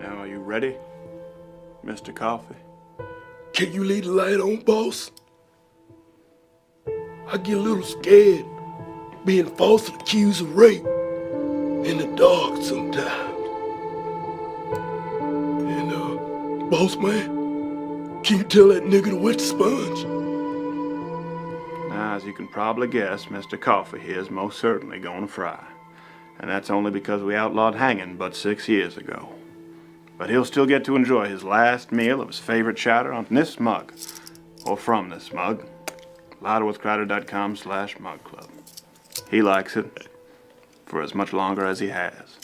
Now, are you ready, Mr. Coffee? Can you leave the light on, boss? I get a little scared being falsely accused of rape in the dark sometimes. And, boss man, can you tell that nigga to wet the sponge? Now, as you can probably guess, Mr. Coffee here is most certainly going to fry. And that's only because we outlawed hanging but 6 years ago. But he'll still get to enjoy his last meal of his favorite chowder on this mug, or from this mug, louderwithcrowder.com/mug club. He likes it for as much longer as he has.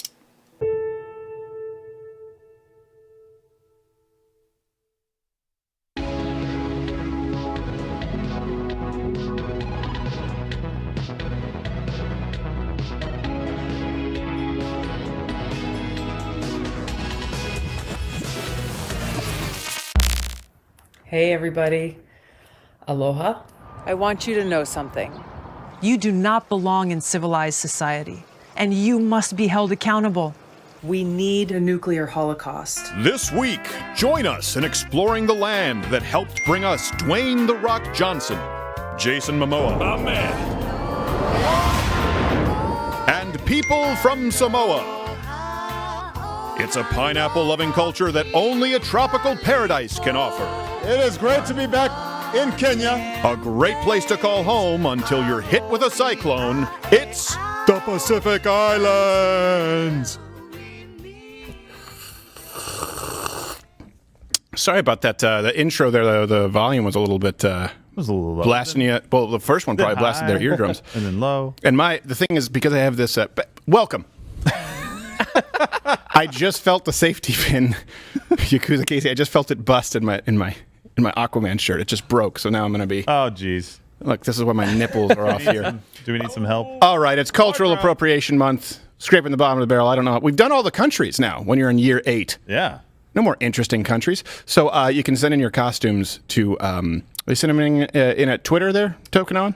Hey everybody. Aloha. I want you to know something. You do not belong in civilized society, and you must be held accountable. We need a nuclear holocaust. This week, join us in exploring the land that helped bring us Dwayne "The Rock" Johnson, Jason Momoa, My man. and people from Samoa. It's a pineapple-loving culture that only a tropical paradise can offer. It is great to be back in Kenya. A great place to call home until you're hit with a cyclone. It's the Pacific Islands. Sorry about that. The intro there, the volume was a little bit Was a little low. blasting you. Well, the first one probably blasted their eardrums. And then low. And the thing is, because I have this, welcome. I just felt the safety pin, Yakuza Casey. I just felt it bust in my Aquaman shirt. It just broke, so now I'm going to be. Oh, geez. Look, this is why my nipples are off here. Do we need some help? All right, it's Cultural Appropriation Month. Scraping the bottom of the barrel. I don't know. We've done all the countries now. When you're in year 8, Yeah. no more interesting countries. So you can send in your costumes to. They send them in at Twitter there, Tokenon?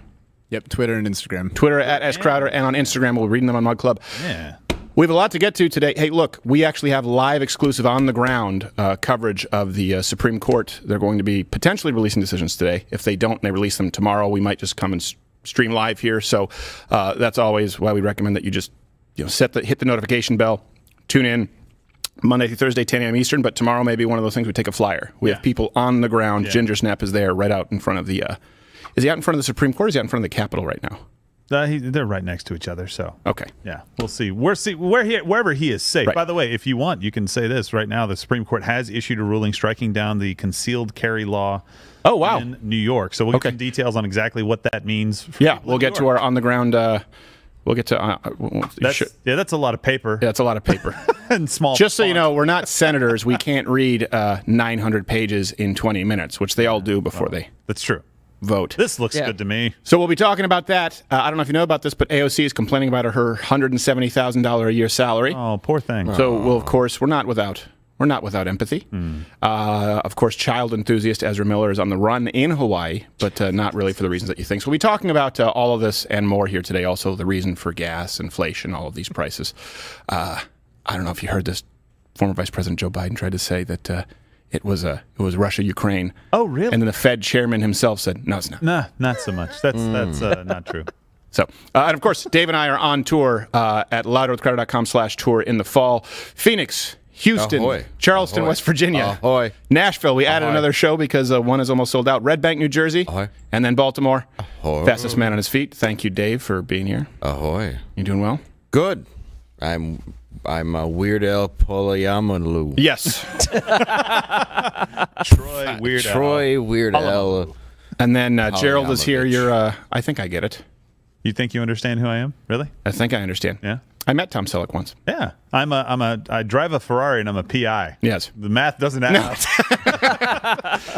Yep, Twitter and Instagram. Twitter at SCrowder, and on Instagram. We'll read them on Mug Club. Yeah. We have a lot to get to today. Hey, look, we actually have live, exclusive, on-the-ground coverage of the Supreme Court. They're going to be potentially releasing decisions today. If they don't, and they release them tomorrow, we might just come and stream live here. So that's always why we recommend that you just hit the notification bell, tune in Monday through Thursday, 10 a.m. Eastern. But tomorrow may be one of those things we take a flyer. We have people on the ground. Yeah. Gingersnap is there, right out in front of the. Is he out in front of the Supreme Court? Or is he out in front of the Capitol right now? They're right next to each other, so. Okay. Yeah, we'll see. Wherever he is safe. Right. By the way, if you want, you can say this right now. The Supreme Court has issued a ruling striking down the concealed carry law in New York. So we'll get some details on exactly what that means. We'll get to our on-the-ground... We'll get to... that's a lot of paper. Yeah, that's a lot of paper. And small Just so you know, we're not senators. We can't read 900 pages in 20 minutes, which they all do before they That's true. vote. This looks good to me. So we'll be talking about that. I don't know if you know about this, but AOC is complaining about her $170,000 a year salary. Oh, poor thing. So we're not without empathy. Of course, child enthusiast Ezra Miller is on the run in Hawaii, but not really for the reasons that you think. So we'll be talking about all of this and more here today. Also, the reason for gas, inflation, all of these prices. I don't know if you heard this. Former Vice President Joe Biden tried to say that it was Russia, Ukraine. Oh, really? And then the Fed chairman himself said, no, it's not. Nah, not so much. That's not true. So, and of course, Dave and I are on tour at louderwithcrowder.com/tour in the fall. Phoenix, Houston, Ahoy. Charleston, Ahoy. West Virginia, Ahoy. Nashville. We added Ahoy. another show because one is almost sold out. Red Bank, New Jersey, Ahoy. And then Baltimore. Ahoy. Fastest man on his feet. Thank you, Dave, for being here. Ahoy. You doing well? Good. I'm a Weird Al Polyamalu. Yes. Troy Weird Al. Troy Weird Al. And then Gerald is here. Polyamovich. You're. I think I get it. You think you understand who I am? Really? I think I understand. Yeah. I met Tom Selleck once. Yeah. I drive a Ferrari and I'm a PI. Yes. The math doesn't add up.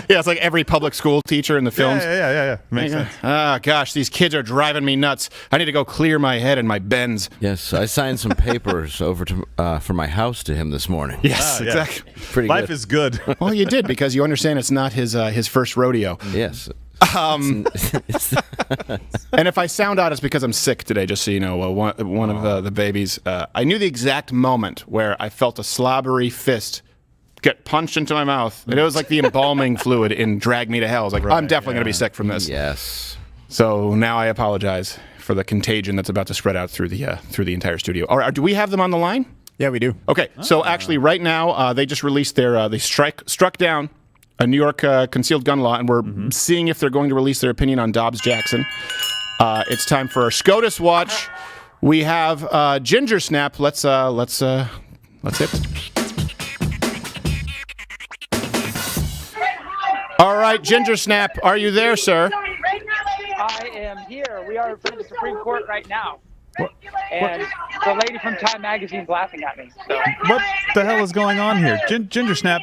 Yeah, it's like every public school teacher in the films. Yeah. Makes sense. Ah, gosh, these kids are driving me nuts. I need to go clear my head and my Benz. Yes, I signed some papers over to for my house to him this morning. Yes, yeah. exactly. Pretty Life good. is good. Well, you did because you understand it's not his first rodeo. Yes. And if I sound out, it's because I'm sick today, just so you know. One of the babies, I knew the exact moment where I felt a slobbery fist get punched into my mouth. It was like the embalming fluid in Drag Me to Hell. I was like, I'm definitely going to be sick from this. Yes. So now I apologize for the contagion that's about to spread out through the entire studio. All right, do we have them on the line? Yeah, we do. Okay, so actually right now they just released they struck down a New York concealed gun law, and we're seeing if they're going to release their opinion on Dobbs Jackson. It's time for our SCOTUS watch. We have Gingersnap. Let's hit. All right, Gingersnap, are you there, sir? I am here. We are in front of the Supreme Court right now. And the lady from Time Magazine's laughing at me. So. What the hell is going on here? Gingersnap,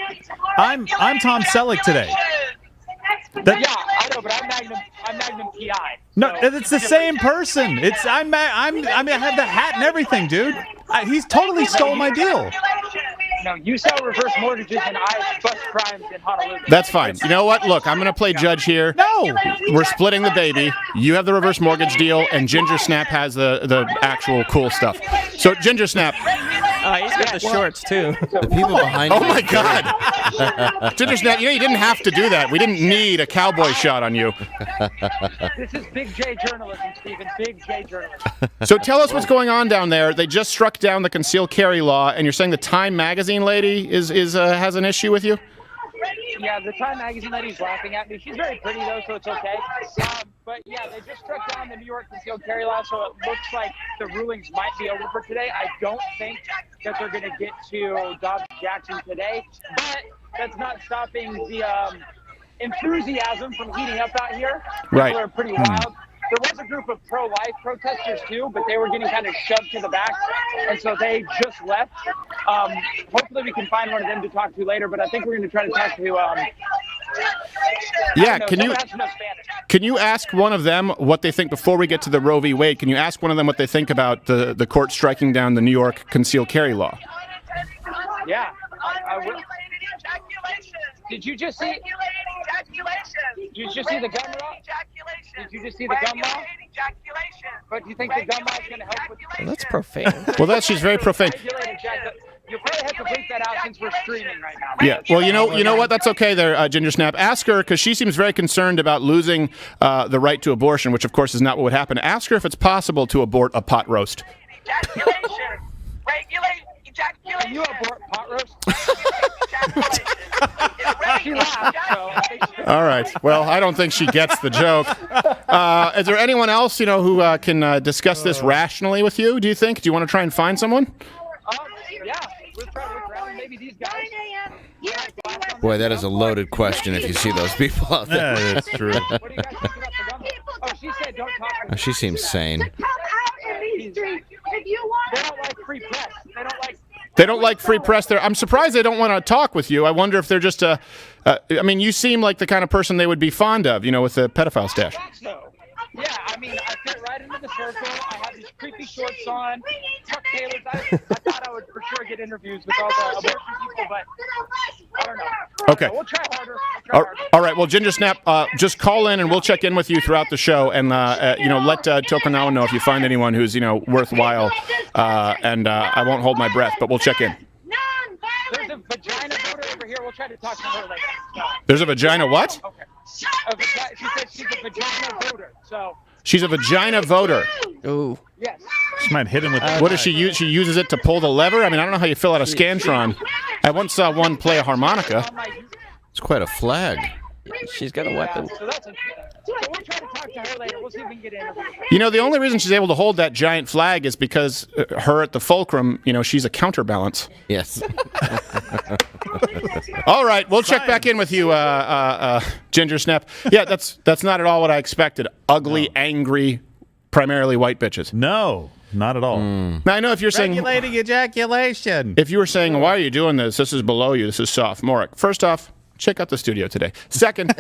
I'm Tom Selleck today. Yeah, I know, but I'm Magnum PI. No, it's the same person. I have the hat and everything, dude. He's totally stole my deal. No, you sell reverse mortgages and I bust crimes in Honolulu. That's fine. You know what? Look, I'm going to play judge here. No! We're splitting the baby. You have the reverse mortgage deal, and Gingersnap has the actual cool stuff. So, Gingersnap. He's got the shorts, too. The people behind Oh, you. my God. Gingersnap, you didn't have to do that. We didn't need a cowboy shot on you. This is Big J journalism, Stephen. Big J journalism. So tell us what's going on down there. They just struck down the concealed carry law, and you're saying the Time Magazine lady has an issue with you? Yeah, the Time Magazine lady's laughing at me. She's very pretty, though, so it's okay. But, yeah, they just struck down the New York concealed carry law, so it looks like the rulings might be over for today. I don't think that they're going to get to Dobbs Jackson today, but that's not stopping the enthusiasm from heating up out here. Right. People are pretty wild. There was a group of pro-life protesters, too, but they were getting kind of shoved to the back, and so they just left. Hopefully we can find one of them to talk to later, but I think we're going to try to talk to yeah, can you ask one of them what they think before we get to the Roe v. Wade? Can you ask one of them what they think about the court striking down the New York concealed carry law? Yeah, I will. Did you just see? Did you just see the gun law? Did you just see the gun law? But do you think the gun law is going to help with? Well, that's profane. Well, she's very profane. You'll probably have to bleep that out since we're streaming right now. Yeah, well, you know what? That's okay there, Gingersnap. Ask her, because she seems very concerned about losing the right to abortion, which, of course, is not what would happen. Ask her if it's possible to abort a pot roast. Can you abort pot roast? She laughed, so All right. Well, I don't think she gets the joke. Is there anyone else, who can discuss this rationally with you, do you think? Do you want to try and find someone? Yeah. We'll try to look around. Maybe these guys. Boy, that is a loaded question if you see those people out there. Yeah, that's true. What do you guys think about the gun law? Oh, she said don't talk. Oh, she seems sane. They don't like free press. They don't like free press there. I'm surprised they don't want to talk with you. I wonder if they're just you seem like the kind of person they would be fond of, with the pedophile stash. Yeah, I fit right into the circle. I have these creepy shorts on, Chuck Taylors. I thought I would for sure get interviews with all the abortion people, but I don't know. Okay. We'll try harder. All right. Well, Gingersnap, just call in and we'll check in with you throughout the show, and let Tokunawa know if you find anyone who's worthwhile. And I won't hold my breath, but we'll check in. There's a vagina voter over here. We'll try to talk to her later. There's a vagina what? Okay. She said she's a vagina voter. So. She's a vagina voter. Ooh. Yes. She might hit him with What does she use? She uses it to pull the lever? I don't know how you fill out a Scantron. I once saw one play a harmonica. It's quite a flag. She's got a weapon. So we'll try to talk to her later. We'll see if we can get interviewed. The only reason she's able to hold that giant flag is because her at the fulcrum, she's a counterbalance. Yes. All right, we'll check back in with you, Gingersnap. Yeah, that's not at all what I expected. Ugly, angry, primarily white bitches. No, not at all. Now, I know if you're saying... Regulating ejaculation. If you were saying, why are you doing this? This is below you. This is sophomoric. First off, check out the studio today. Second,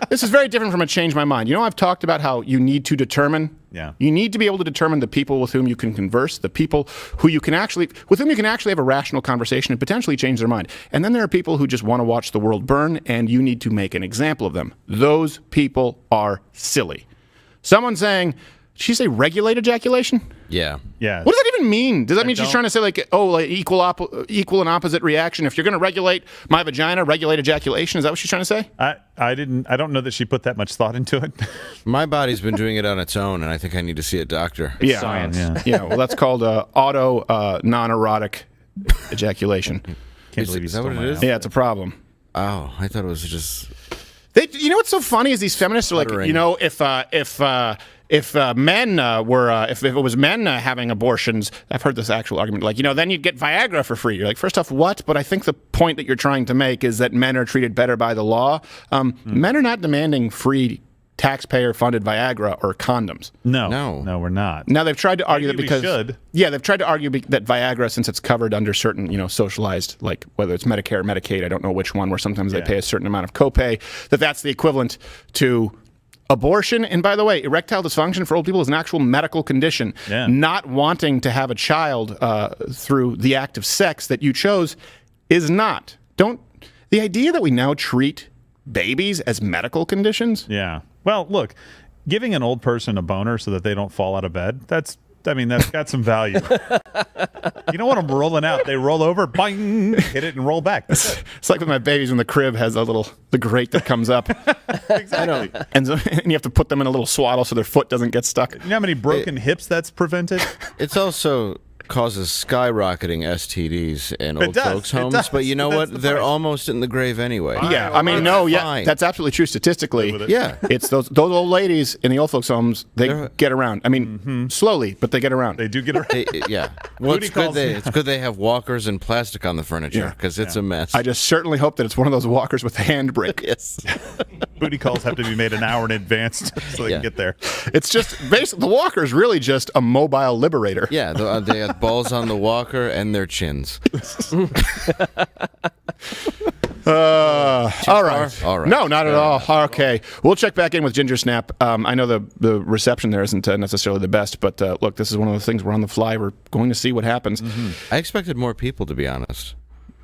this is very different from a change my mind. I've talked about how you need to determine. Yeah. You need to be able to determine the people with whom you can converse, the people with whom you can actually have a rational conversation and potentially change their mind. And then there are people who just want to watch the world burn, and you need to make an example of them. Those people are silly. Someone saying Did she say regulate ejaculation? Yeah. Yeah. What does that even mean? Does that mean she's trying to say like equal and opposite reaction? If you're going to regulate my vagina, regulate ejaculation. Is that what she's trying to say? I don't know that she put that much thought into it. My body's been doing it on its own, and I think I need to see a doctor. Yeah. Science. Yeah. Well, that's called auto non-erotic ejaculation. Can't believe Is that what it is? Yeah, it's a problem. Oh, I thought it was just... You know what's so funny is these feminists are like, Uttering. you know, if men if it was men having abortions, I've heard this actual argument, like, you know, then you'd get Viagra for free. You're like, first off, what? But I think the point that you're trying to make is that men are treated better by the law. Men are not demanding free taxpayer-funded Viagra or condoms. No, we're not. Now they've tried to argue Maybe that because we should. Yeah, they've tried to argue that Viagra, since it's covered under certain, you know, socialized, like whether it's Medicare or Medicaid, I don't know which one, where sometimes they pay a certain amount of copay, that's the equivalent to abortion. And by the way, erectile dysfunction for old people is an actual medical condition. Yeah. Not wanting to have a child through the act of sex that you chose is not. The idea that we now treat babies as medical conditions. Yeah. Well, look, giving an old person a boner so that they don't fall out of bed, that's got some value. You know what? I'm rolling out. They roll over, bang, hit it, and roll back. It's like with my babies when the crib has the grate that comes up. Exactly. And you have to put them in a little swaddle so their foot doesn't get stuck. You know how many broken hips that's prevented? It's also causes skyrocketing STDs in old does, folks' it homes, does. but you know That's what? the They're point. almost in the grave anyway. Yeah, I mean, no, yeah, fine. that's absolutely true statistically. Live with it. Yeah. It's those old ladies in the old folks' homes, they get around. I mean, slowly, but they get around. They do get around. Yeah. Well, Booty calls. it's good they have walkers and plastic on the furniture because it's a mess. I just certainly hope that it's one of those walkers with the handbrake. Yes. Booty calls have to be made an hour in advance so they can get there. It's just basically the walker is really just a mobile liberator. Yeah, they have balls on the walker and their chins. All right. All right. No, not at all. Okay. We'll check back in with Gingersnap. I know the reception there isn't necessarily the best, but look, this is one of those things. We're on the fly. We're going to see what happens. I expected more people, to be honest.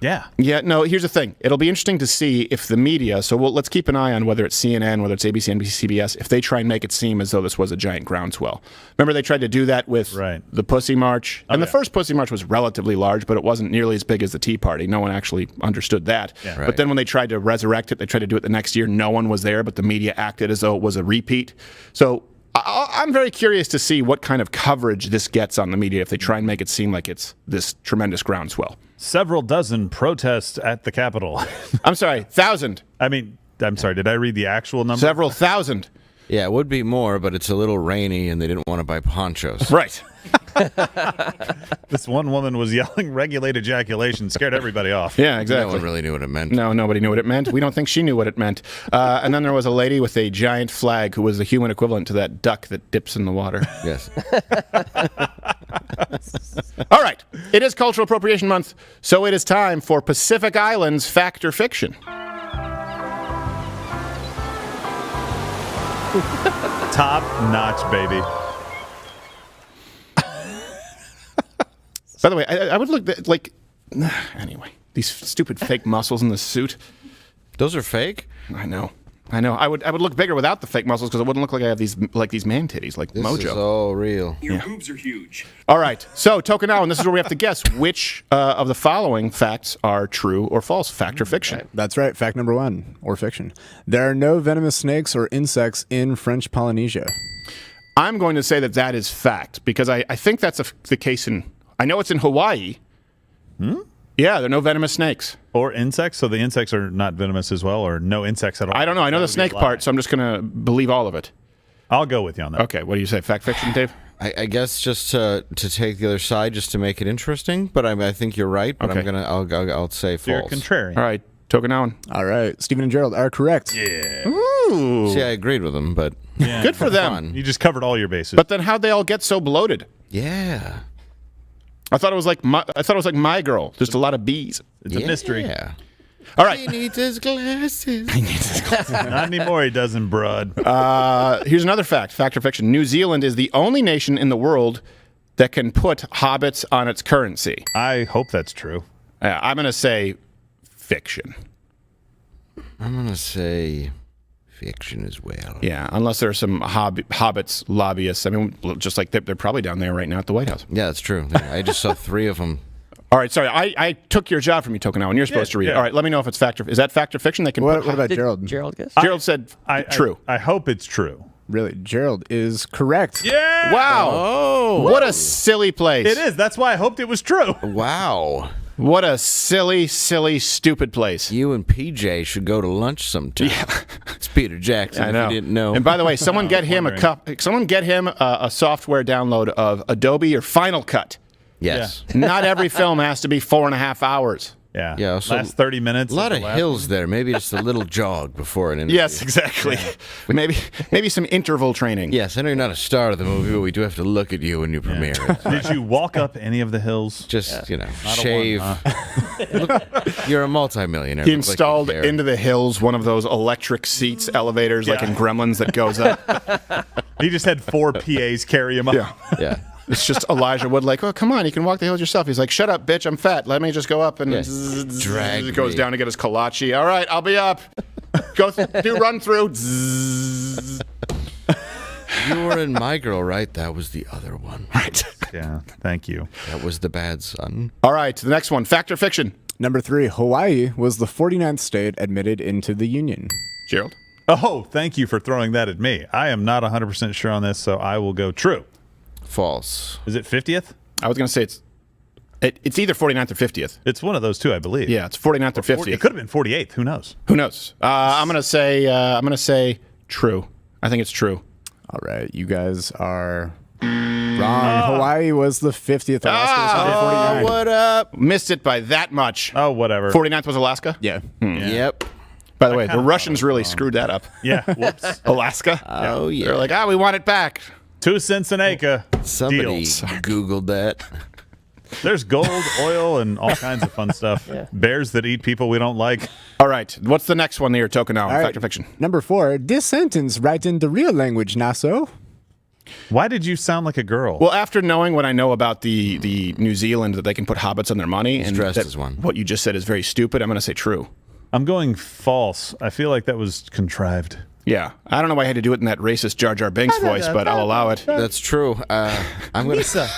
Yeah. Yeah, no, here's the thing. It'll be interesting to see if the media, let's keep an eye on whether it's CNN, whether it's ABC, NBC, CBS, if they try and make it seem as though this was a giant groundswell. Remember they tried to do that with the Pussy March? And the first Pussy March was relatively large, but it wasn't nearly as big as the Tea Party. No one actually understood that. Yeah. But then when they tried to resurrect it, they tried to do it the next year. No one was there, but the media acted as though it was a repeat. So I'm very curious to see what kind of coverage this gets on the media if they try and make it seem like it's this tremendous groundswell. Several dozen protests at the Capitol. I'm sorry, 1,000. I'm sorry, did I read the actual number? Several thousand. Yeah, it would be more, but it's a little rainy and they didn't want to buy ponchos. Right. This one woman was yelling regulate ejaculation, scared everybody off. Yeah, exactly. No one really knew what it meant. No, nobody knew what it meant. We don't think she knew what it meant. And then there was a lady with a giant flag who was the human equivalent to that duck that dips in the water. Yes. All right. It is Cultural Appropriation Month, so it is time for Pacific Islands Fact or Fiction. Top notch, baby. By the way, I would look like... Anyway, these stupid fake muscles in the suit. Those are fake? I know. I would look bigger without the fake muscles because it wouldn't look like I have these man titties like This Mojo. is all real. Your boobs are huge. All right. So, Tokunawa, and this is where we have to guess which of the following facts are true or false, fact or fiction. That's right. Fact number 1, or fiction. There are no venomous snakes or insects in French Polynesia. I'm going to say that is fact because I think that's the case in... I know it's in Hawaii. Yeah, there are no venomous snakes. Or insects, so the insects are not venomous as well, or no insects at all? I don't know. I know the snake part, so I'm just going to believe all of it. I'll go with you on that. Okay, what do you say? Fact, fiction, Dave? I guess just to take the other side, just to make it interesting. But I think you're right. But Okay. I'll say false. You're contrarian. All right, Tokunawa. All right. Stephen and Gerald are correct. Yeah. Ooh. See, I agreed with them, but Good for them. fun. You just covered all your bases. But then how'd they all get so bloated? Yeah. I thought it was like My Girl, just a lot of bees. It's a mystery. Yeah. All right. He needs his glasses. Not anymore, he doesn't, Brud. Here's another fact, fact or fiction. New Zealand is the only nation in the world that can put hobbits on its currency. I hope that's true. I'm going to say fiction. I'm going to say fiction as well. Yeah, unless there's some hobbits lobbyists. I mean, just like they're probably down there right now at the White House. Yeah, that's true. I just saw 3 of them. All right, sorry, I took your job from you, Tokunawa, and you're supposed to read it. All right, let me know if it's fact or is that fact or fiction? They can. What about Gerald? Gerald guess? Gerald said true. I hope it's true. Really, Gerald is correct. Yeah. Wow. Oh, what a silly place. It is. That's why I hoped it was true. Wow. What a silly, stupid place. You and PJ should go to lunch sometime. Yeah. It's Peter Jackson. I know. If you didn't know. And by the way, someone get him a software download of Adobe or Final Cut. Yes. Not every film has to be 4.5 hours. Yeah. Yeah. So last 30 minutes. A lot of hills there. Maybe just a little jog before an interview. Yes, exactly. Yeah. Maybe some interval training. Yes, I know you're not a star of the movie, but we do have to look at you when you premiere it. Did you walk up any of the hills? Just, Not shave. a one, Look, you're a multimillionaire. He Look like installed you care. into the hills one of those electric seats, elevators like in Gremlins that goes up. He just had 4 PAs carry him up. Yeah. It's just Elijah Wood like, oh, come on, you can walk the hills yourself. He's like, shut up, bitch, I'm fat. Let me just go up and Drag goes me. down to get his kolache. All right, I'll be up. Go do run through. You were in My Girl, right? That was the other one. Right. Yeah. Thank you. That was the bad son. All right, the next one, fact or fiction? Number 3, Hawaii was the 49th state admitted into the Union. Gerald? Oh, thank you for throwing that at me. I am not 100% sure on this, so I will go true. False. Is it 50th? I was going to say it's either 49th or 50th. It's one of those two, I believe. Yeah, it's 49th or 50th. It could have been 48th. Who knows? Who knows? I'm going to say true. I think it's true. All right, you guys are wrong. Hawaii was the 50th. Alaska was number 49. What up? Missed it by that much. Oh, whatever. 49th was Alaska? Yeah. Yep. By the way, the Russians really screwed that up. Yeah. Whoops. Alaska? Oh, yeah. They're like, we want it back. 2 cents an acre. Somebody Deal. Googled that. There's gold, oil, and all kinds of fun stuff. Yeah. Bears that eat people we don't like. All right. What's the next one here, Tokunawa? Fact or fiction? Number 4, this sentence right in the real language, Naso. Why did you sound like a girl? Well, after knowing what I know about the New Zealand, that they can put hobbits on their money, and dressed that as one. What you just said is very stupid, I'm going to say true. I'm going false. I feel like that was contrived. Yeah. I don't know why I had to do it in that racist Jar Jar Binks voice, but I'll allow it. That's true. I'm going to...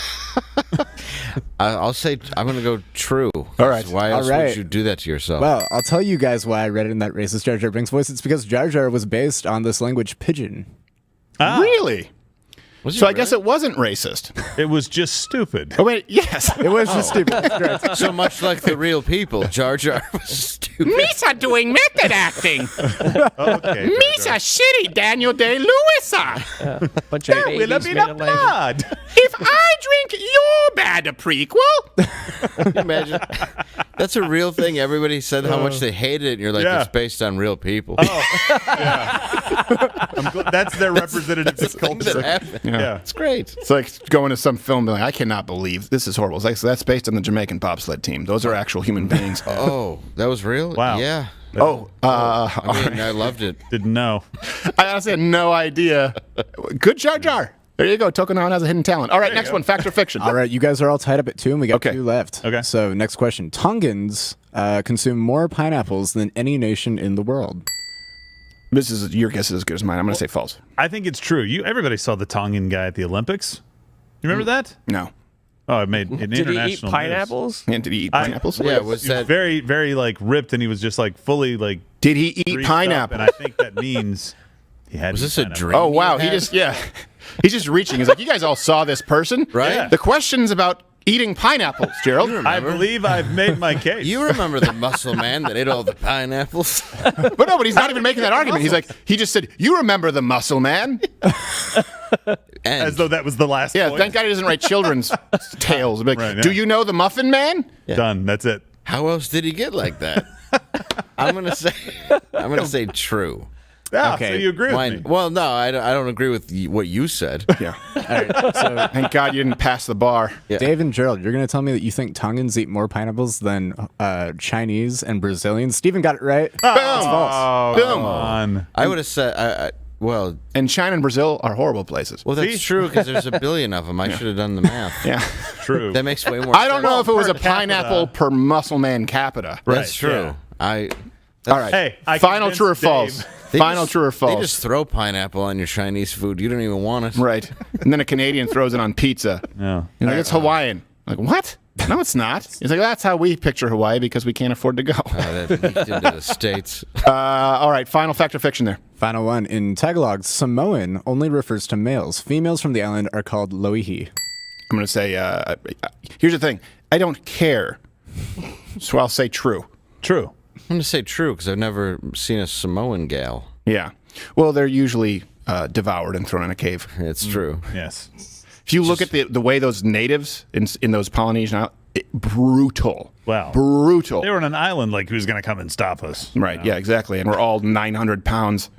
I'll say I'm going to go true. All right. Why else All right. would you do that to yourself? Well, I'll tell you guys why I read it in that racist Jar Jar Binks voice. It's because Jar Jar was based on this language Pidgin. Really? Was So it I guess really? it wasn't racist. It was just stupid. Oh, wait. Yes. It was just stupid. That's correct. So much like the real people, Jar Jar was stupid. Misa doing method acting. Okay. Misa shitty Daniel Day-Lewis. Bunch of Will have babies been made a of blood. If I drink your bad a prequel. Can you imagine? That's a real thing. Everybody said how much they hated it, and you're like, Yeah. it's based on real people. That's their representative That's the thing that culture. happened. Yeah. It's great. It's like going to some film and being like, I cannot believe this is horrible. It's like, so that's based on the Jamaican bobsled team. Those are actual human beings. Oh, that was real? Wow. Yeah. I I loved it. Didn't know. honestly had no idea. Good Jar Jar. There you go. Tokunawa has a hidden talent. All right, next one. Fact or fiction? All right, you guys are all tied up at 2, and we got 2 left. Okay. So next question. Tongans consume more pineapples than any nation in the world. This is your guess is as good as mine. I'm going to say false. I think it's true. Everybody saw the Tongan guy at the Olympics. You remember that? No. Oh, it made an Did he international eat news. pineapples? And did he eat pineapples? Yeah, was He was that... very, very like ripped, and he was just like fully like. Did he eat greased up, pineapple? and I think that means he had. Was to eat this a pineapple. dream? Oh, wow. you He had? just, yeah. He's just reaching. He's like, you guys all saw this person? Right? Yeah. The question's about eating pineapples, Gerald. I believe I've made my case. You remember the muscle man that ate all the pineapples? But no, but he's not even making that argument. He's like, he just said, you remember the muscle man? As though that was the last. Yeah, point. thank God he doesn't write children's tales. Like, Right, yeah. do you know the Muffin Man? Done. That's it. How else did he get like that? I'm gonna say true. Ah, Okay. So you agree with Mine, me? well, no, I don't agree with what you said. Yeah. All right, so Thank God you didn't pass the bar. Yeah. Dave and Gerald, you're going to tell me that you think Tongans eat more pineapples than Chinese and Brazilians? Steven got it right. That's false. Oh, Boom. come on. I would have said, well, And China and Brazil are horrible places. that's See? true because there's a billion of them. I should have done the math. Yeah. True. That makes way more I don't sense. know if it was a per capita. pineapple per muscle man capita. That's Right, true. yeah. All right. Hey, I Final convinced true or Dave. false? Final true or false? They just throw pineapple on your Chinese food. You don't even want it. Right. And then a Canadian throws it on pizza. Yeah. You're like, it's Hawaiian. Like, what? No, it's not. He's like, that's how we picture Hawaii because we can't afford to go. That leaked into the States. All right, final fact or fiction there. Final one. In Tagalog, Samoan only refers to males. Females from the island are called loihi. I'm going to say, here's the thing. I don't care. So I'll say true. True. I'm going to say true because I've never seen a Samoan gal. Yeah. Well, they're usually devoured and thrown in a cave. It's true. Yes. If you look at the way those natives in those Polynesian islands, brutal. Wow. Brutal. They were on an island, like, who's going to come and stop us? Right, yeah, exactly. And we're all 900 pounds.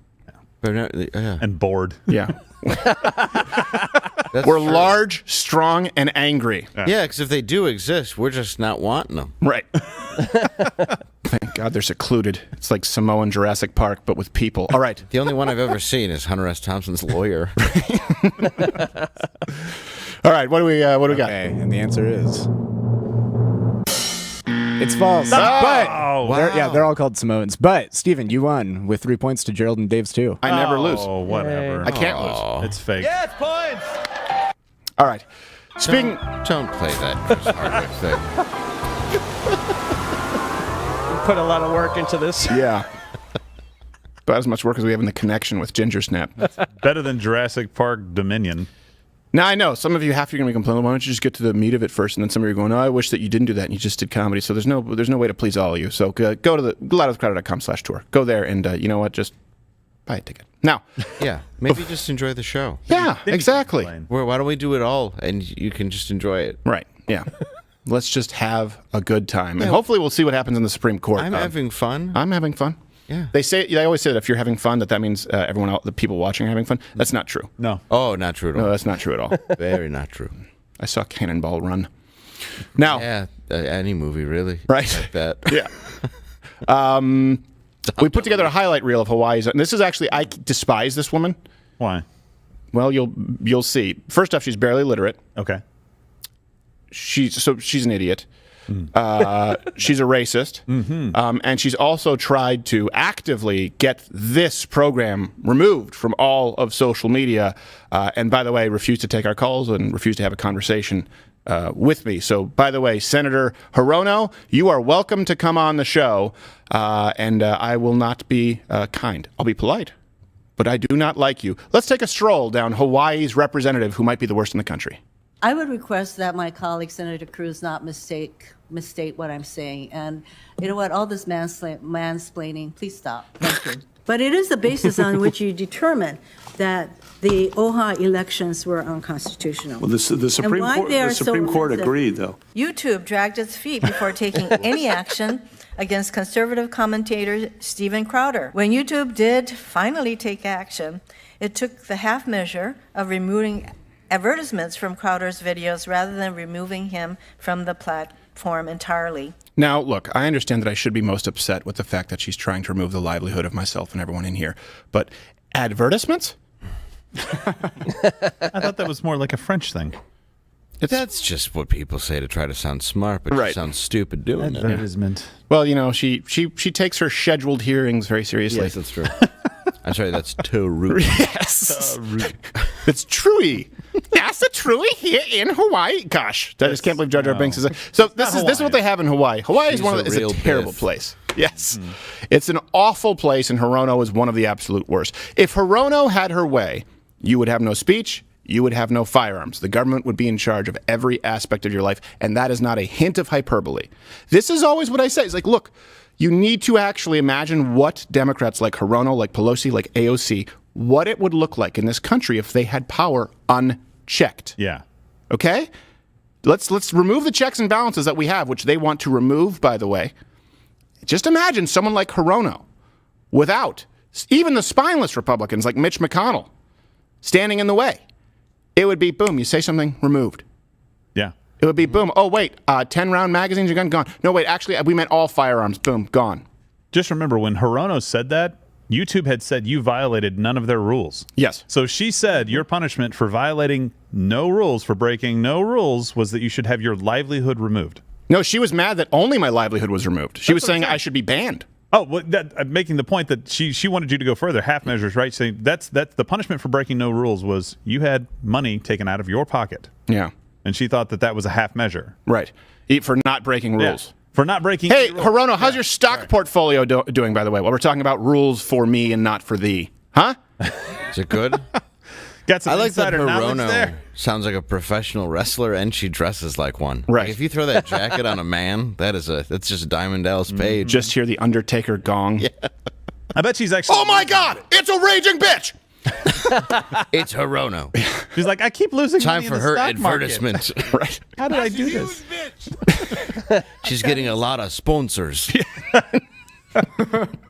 And bored. Yeah. We're large, strong, and angry. Yeah, because if they do exist, we're just not wanting them. Right. Thank God they're secluded. It's like Samoan Jurassic Park, but with people. All right. The only one I've ever seen is Hunter S. Thompson's lawyer. All right, what do we got? Okay, and the answer is... It's false. Oh, But wow. they're all called Samoans. But Steven, you won with 3 points to Gerald and Dave's 2. I never lose. Oh, whatever. I can't lose. It's fake. Yes, points. All right. Speaking... Don't play that Chris Hardwick thing. Put a lot of work into this. Yeah. About as much work as we have in the connection with Gingersnap. Better than Jurassic Park Dominion. Now, I know some of you half you're going to be complaining. Why don't you just get to the meat of it first? And then some of you are going, "Oh, I wish that you didn't do that and you just did comedy." So there's no way to please all of you. So go to the loudwithcrowder.com/tour. Go there and you know what? Just buy a ticket. Now, Yeah, maybe just enjoy the show. yeah, exactly. Why don't we do it all and you can just enjoy it? Right. Yeah. Let's just have a good time, and hopefully we'll see what happens in the Supreme Court. I'm having fun. I'm having fun. Yeah. They always say that if you're having fun, that means everyone else, the people watching, are having fun. That's not true. No. Oh, not true at all. No, that's not true at all. Very not true. I saw Cannonball Run. Now, Yeah, any movie really. Right. Like that. Yeah. We put together a highlight reel of Hawaii's, and this is actually, I despise this woman. Why? Well, you'll see. First off, she's barely literate. Okay. She's an idiot. She's a racist, and she's also tried to actively get this program removed from all of social media, and by the way, refused to take our calls and refused to have a conversation with me. So, by the way, Senator Hirono, you are welcome to come on the show, and I will not be kind. I'll be polite, but I do not like you. Let's take a stroll down Hawaii's representative who might be the worst in the country. I would request that my colleague, Senator Cruz, not misstate what I'm saying. And you know what? All this mansplaining, please stop. Thank you. But it is the basis on which you determine that the OHA elections were unconstitutional. Well, the Supreme Court agreed, though. YouTube dragged its feet before taking any action against conservative commentator Steven Crowder. When YouTube did finally take action, it took the half measure of removing advertisements from Crowder's videos rather than removing him from the platform entirely. Now, look, I understand that I should be most upset with the fact that she's trying to remove the livelihood of myself and everyone in here, but advertisements? I thought that was more like a French thing. That's just what people say to try to sound smart, but Right. you sound stupid doing it. Advertisement. Well, you know, she takes her scheduled hearings very seriously. Yes, that's true. I'm sorry, that's too rude. Yes. It's truey. That's a truey here in Hawaii. Gosh, I just can't believe Jar Jar Binks is. So this is what they have in Hawaii. Hawaii is She's a terrible place. Yes, it's an awful place, and Hirono is one of the absolute worst. If Hirono had her way, you would have no speech. You would have no firearms. The government would be in charge of every aspect of your life, and that is not a hint of hyperbole. This is always what I say. It's like, look, you need to actually imagine what Democrats like Hirono, like Pelosi, like AOC, what it would look like in this country if they had power unchecked. Yeah. Okay? Let's remove the checks and balances that we have, which they want to remove, by the way. Just imagine someone like Hirono without even the spineless Republicans like Mitch McConnell standing in the way. It would be, boom, you say something, removed. Yeah. It would be, boom, oh, wait, 10-round magazines are gone. No, wait, actually, we meant all firearms. Boom, gone. Just remember, when Hirono said that, YouTube had said you violated none of their rules. Yes. So she said your punishment for violating no rules, for breaking no rules, was that you should have your livelihood removed. No, she was mad that only my livelihood was removed. She was saying I should be banned. Oh, well, I'm making the point that she wanted you to go further. Half measures, right? Saying that's the punishment for breaking no rules was you had money taken out of your pocket. Yeah. And she thought that was a half measure. Right. For not breaking rules. Yeah. For not breaking. Hey, Hirono, how's your stock portfolio doing, by the way? While we're talking about rules for me and not for thee. Huh? Is it good? Got some I like that insider knowledge Hirono there. sounds like a professional wrestler, and she dresses like one. Right. Like if you throw that jacket on a man, that's just Diamond Dallas Page. Just hear the Undertaker gong. Yeah. I bet she's actually. Oh my God! It's a raging bitch. It's Hirono. She's like, I keep losing. Time money for in the her stock advertisement. market. Right. How did I do this? She's getting a lot of sponsors.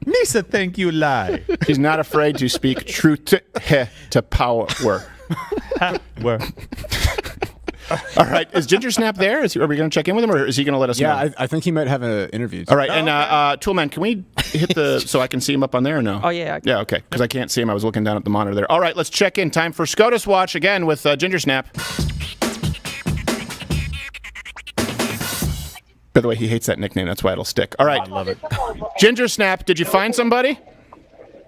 Nisa, thank you, lie. She's not afraid to speak truth to power. Where? All right. Is Gingersnap there? Are we going to check in with him, or is he going to let us know? Yeah, I think he might have an interview. All right. And Toolman, can we hit so I can see him up on there or no? Oh, yeah. Yeah, okay. Because I can't see him. I was looking down at the monitor there. All right, let's check in. Time for SCOTUS Watch again with Gingersnap. By the way, he hates that nickname. That's why it'll stick. All right. I love it. Gingersnap, did you find somebody?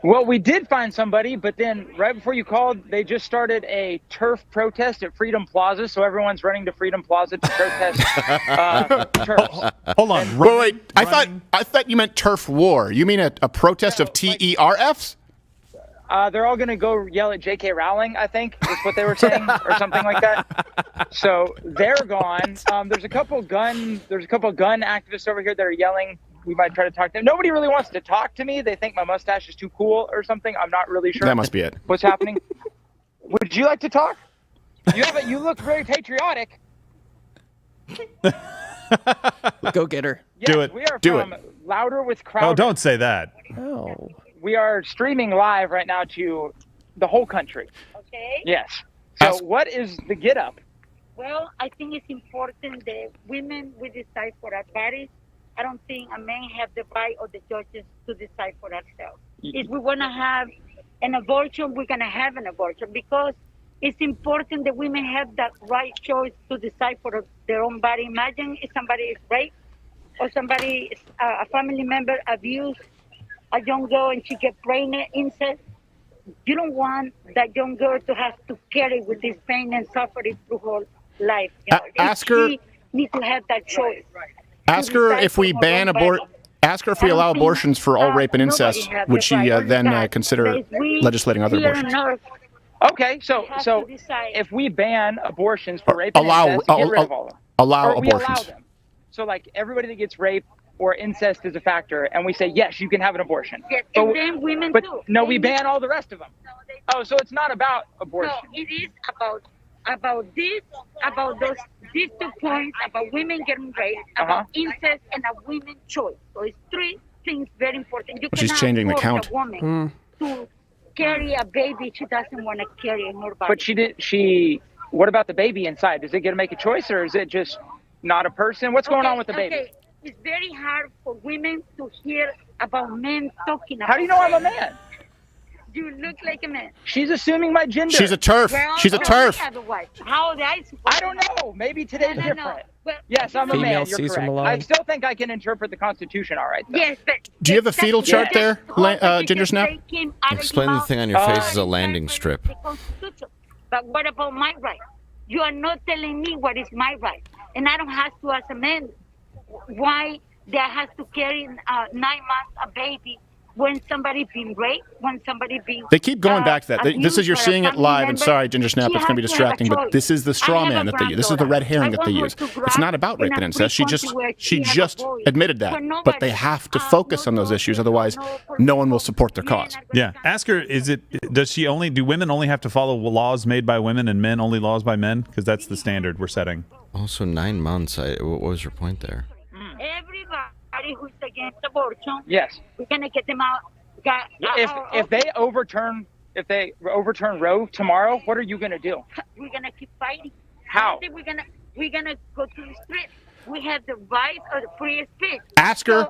Well, we did find somebody, but then right before you called, they just started a turf protest at Freedom Plaza, so everyone's running to Freedom Plaza to protest turfs. Hold on. Wait. I thought you meant turf war. You mean a protest of TERFs? They're all going to go yell at J.K. Rowling, I think, is what they were saying, or something like that. So they're gone. There's a couple gun activists over here that are yelling. We might try to talk to them. Nobody really wants to talk to me. They think my mustache is too cool or something. I'm not really sure. That must be it. What's happening? Would you like to talk? You look very patriotic. Go get her. Yes, Do it. We are Do from Louder with Crowder. Oh, don't say that. Oh. We are streaming live right now to the whole country. Okay. Yes. So what is the get up? Well, I think it's important that women will decide for our bodies. I don't think a man have the right or the judges to decide for ourselves. If we want to have an abortion, we're going to have an abortion because it's important that women have that right choice to decide for their own body. Imagine if somebody is raped or somebody, a family member abused a young girl and she get pregnant, incest. You don't want that young girl to have to carry with this pain and suffering through her life. Ask her. She needs to have that choice. Ask her if we ban Ask her if we allow abortions for all rape and incest. Would she then consider legislating other abortions? Okay, so if we ban abortions for rape and incest, get rid of all of them. Allow or we abortions. allow them. So like everybody that gets raped or incest is a factor, and we say yes, you can have an abortion. Yes, and then women but too. no, we ban all the rest of them. Oh, so it's not about abortion. No, it is about these 2 points about women getting raped, about incest, and a women's choice. So it's 3 things very important. You She's cannot changing the force count. a woman to carry a baby she doesn't want to carry in her body. But what about the baby inside? Does it get to make a choice, or is it just not a person? What's going on with the baby? Okay. It's very hard for women to hear about men talking about. How do you know I'm a man? You look like a man. She's assuming my gender. She's a turf. She's a turf. How old are you? I don't know. Maybe today's different. Well, yes, I'm a man. You're Cecil correct. Malone. I still think I can interpret the Constitution all right, though. Yes, but Do you have a fetal chart there, Gingersnap? Explain the thing on your face is a landing strip. But what about my right? You are not telling me what is my right. And I don't have to, as a man, why they has to carry 9 months a baby when somebody been raped, when somebody been They keep going back to that. This is, you're seeing it live, and sorry, Gingersnap, it's going to be distracting, but this is the straw man that they use. This is the red herring that they use. It's not about rape and incest. She just admitted that, but they have to focus on those issues, otherwise no one will support their cause. Yeah. Ask her, do women only have to follow laws made by women and men only laws by men? Because that's the standard we're setting. Also 9 months. What was your point there? Everybody who's against abortion, yes, we're gonna get them out. If they overturn Roe tomorrow, what are you gonna do? We're gonna keep fighting. How? We're gonna go to the street. We have the right of the free speech. Ask her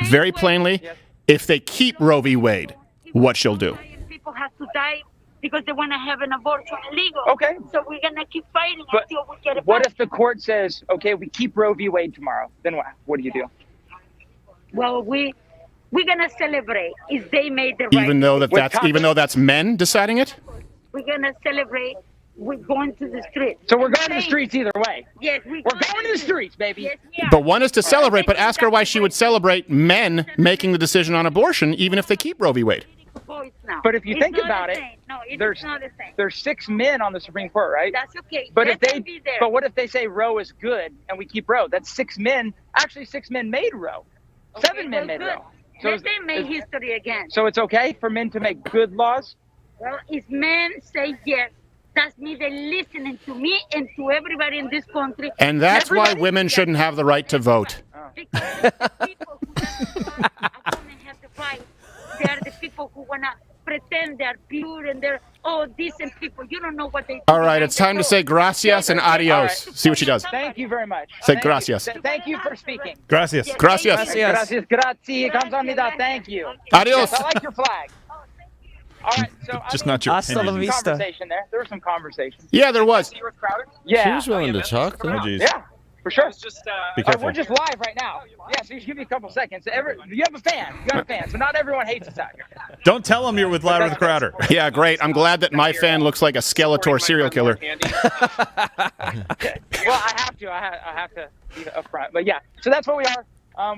very plainly if they keep Roe v. Wade, what she'll do. People have to die because they want to have an abortion illegal. Okay. So we're gonna keep fighting until we get it What back. if the court says, okay, we keep Roe v. Wade tomorrow? Then what? What do you do? Well, we we're gonna celebrate if they made the right. Even though that's men deciding it? We're gonna celebrate. We're going to the streets. So we're going to the streets either way. Yes, we're going to the streets, baby. Yes, we are. But one is to celebrate, but ask her why she would celebrate men making the decision on abortion, even if they keep Roe v. Wade. But if you It's think not about the it, same. No, there's not the same. there's 6 men on the Supreme Court, right? That's okay. But Let them be there. but what if they say Roe is good and we keep Roe? That's 6 men. Actually, 6 men made Roe. 7 men made good. Roe. So Let them make history again. So it's okay for men to make good laws? Well, if men say yes, that means they're listening to me and to everybody in this country. And that's why women shouldn't have the right to vote. Because the people who don't have the right, they are the people who want to pretend they're pure and they're decent people. You don't know what they do. All right, it's time to say gracias and adios. See what she does. Thank you very much. Say gracias. Thank you for speaking. Gracias. Gracias. Gracias. Grazie. Kamsahamnida. Thank you. Adios. Yes, I like your flag. All right, so Just not your Hasta la opinion. vista. conversation there. There was some conversation. Yeah, there was. Yeah. She was willing to talk, though. Oh, geez. Yeah, for sure. Be careful. We're just live right now. Yeah, so just give me a couple seconds. You have a fan. You got a fan. So not everyone hates us out here. Don't tell them you're with Louder with Crowder. Yeah, great. I'm glad that my fan looks like a Skeletor serial killer. Well, I have to. I have to be upfront. But yeah, so that's what we are.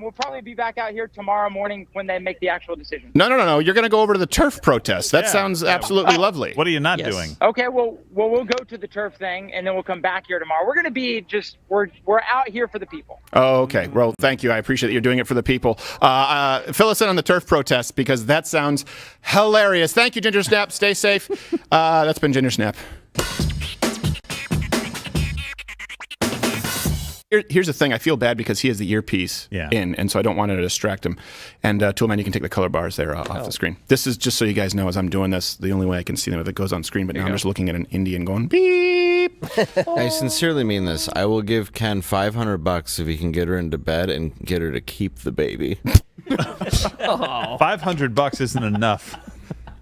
We'll probably be back out here tomorrow morning when they make the actual decision. No. You're going to go over to the turf protest. That sounds absolutely lovely. What are you not doing? Okay, well, we'll go to the turf thing, and then we'll come back here tomorrow. We're going to be we're out here for the people. Oh, okay. Well, thank you. I appreciate that you're doing it for the people. Fill us in on the turf protest because that sounds hilarious. Thank you, Gingersnap. Stay safe. That's been Gingersnap. Here's the thing. I feel bad because he has the earpiece in, and so I don't want to distract him. And Toolman, you can take the color bars there off the screen. This is just so you guys know as I'm doing this, the only way I can see them if it goes on screen. But now I'm just looking at an Indian going beep. I sincerely mean this. I will give Ken $500 if he can get her into bed and get her to keep the baby. $500 isn't enough.